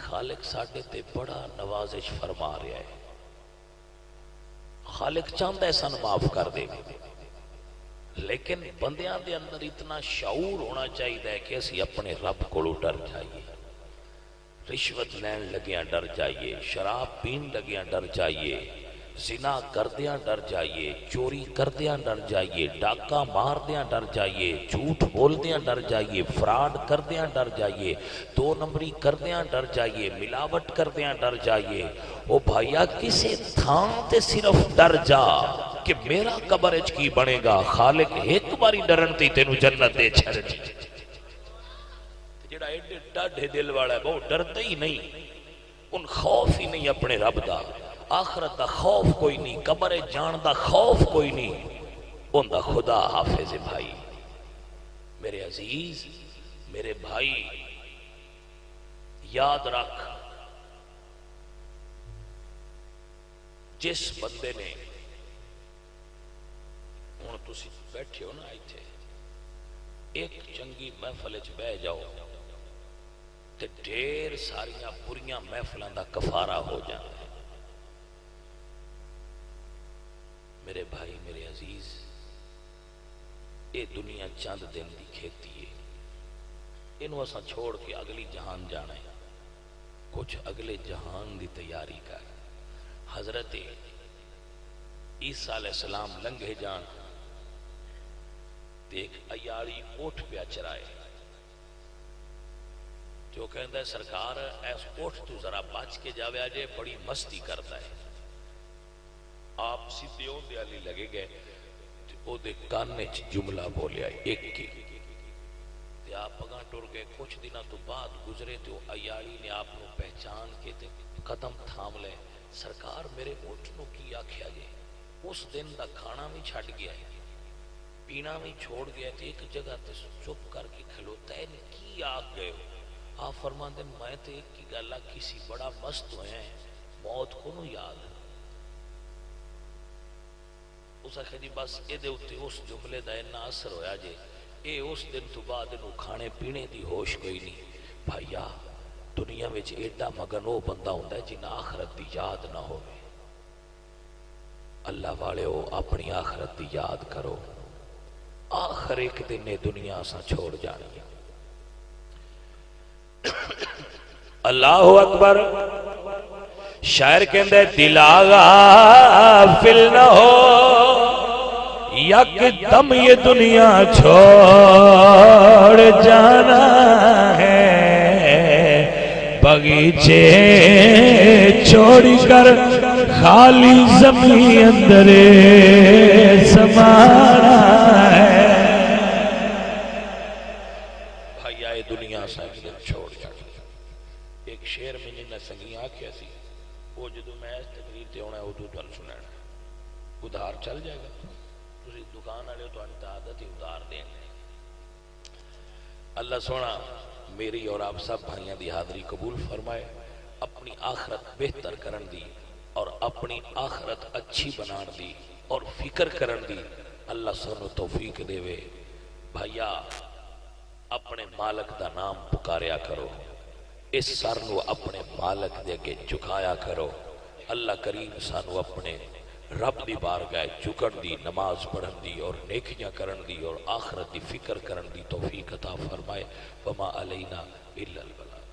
Speaker 1: خالق ساڑھے تے بڑا نوازش فرما رہا ہے. خالق چاہتا ہے سن معاف کر دے لیکن بندیاں دے اندر اتنا شعور ہونا چاہیے کہ اسی اپنے رب کو ڈر جائیے. رشوت لین لگیاں ڈر جائیے شراب پین لگیاں ڈر جائیے زنا کردیاں ڈر جائیے چوری کردیاں ڈر جائیے ڈاکہ ماردیاں ڈر جائیے جھوٹ بولدیاں ڈر جائیے فراڈ کردیاں ڈر جائیے دو نمبری کردیاں ڈر جائیے ملاوٹ کردیاں ڈر جائیے. او بھائیا کسے تھان تے صرف ڈر جا کہ میرا قبر اچ کی بنے گا خالق ایک باری ڈرن تی تینو جنت دے چھڑنی. جڑا ایڈے ڈاڈھے دل والا ہے وہ ڈرتا ہی نہیں ان خوف ہی نہیں اپنے رب دا آخرت دا خوف کوئی نہیں قبر جان دا خوف کوئی نہیں ان دا خدا حافظ بھائی. میرے عزیز میرے بھائی یاد رکھ جس بندے نے ہن تسی بیٹھے ہو نا ایتھے ایک چنگی محفل چ بہ جاؤ تے ڈھیر ساریاں بریاں محفلاں دا کفارہ ہو جانا ہے. میرے بھائی میرے عزیز اے دنیا چند دن دی کھیتی ہے انہوں اساں چھوڑ کے اگلی جہان جانا ہے. کچھ اگلے جہان دی تیاری کر. حضرت عیسیٰ علیہ السلام لنگھے جان دیکھ ایاڑی اوٹھ پیا چرائے جو کہندہ ہے سرکار ایس اوٹھ تو ذرا بچ کے جاوے آجے بڑی مستی کرتا ہے. آپ سیدھے ہوں دے علی لگے گئے او دے کاننے جملہ بولیا ایک کی تے آپ پگاں ٹور گئے. کچھ دنہ تو بعد گزرے تو ایاڑی نے آپ نو پہچان کے تے قدم تھام لے سرکار میرے اوٹھ نو کی آکھیا جے. اس دن دا کھانا بھی چھٹ گیا ہے پینا بھی چھوڑ گیا تے ایک جگہ تے چپ کر کے کھلوتا ہے کی آگ گئے ہو. آپ فرمان دیں میں تے ایک کی گالہ کسی بڑا مست ہوئے ہیں موت کو نو یاد ہے. اس آخر جی بس اے دے اتے اس جملے دا اتنا اثر ہویا جے اے اس دن تو بعد انہوں کھانے پینے دی ہوش کوئی نہیں. بھائیا دنیا میں ایڈا مگن وہ بندہ ہوتا ہے جنہیں آخرت دی یاد نہ ہو. اللہ والے ہو اپنی آخرت دی یاد کرو. آخر ایک دن نے دنیا سا چھوڑ جانی. اللہ اکبر. شاعر کہندے دل غافل نہ ہو یک دم یہ دنیا چھوڑ جانا ہے. بغیچے چھوڑ کر خالی زمین اندر سمانا ہے. بھائی آئے دنیا سنگی چھوڑ جانا. ایک شعر میں جنہیں سنگی آکھیا سی وہ جدو میں اس تقریر تے ہونا ہے وہ تو سننا ادھار چل جائے گا. تسی دکان والے تو انت عادت ہی ادھار دیں. اللہ سونا میری اور آپ سب بھائیاں دی حاضری قبول فرمائے. اپنی آخرت بہتر کرن دی اور اپنی آخرت اچھی بنان دی اور فکر کرن دی اللہ سانو توفیق دے وے۔ بھائیا اپنے مالک دا نام پکاریا کرو، اس سر نو اپنے مالک دے کے جھکایا کرو۔ اللہ کریم سانو اپنے رب دی بارگاہ جھکن دی، نماز پڑھن دی اور نیکیاں کرن دی اور آخرت دی فکر کرن دی توفیق عطا فرمائے۔ وما علینا الا البلاغ۔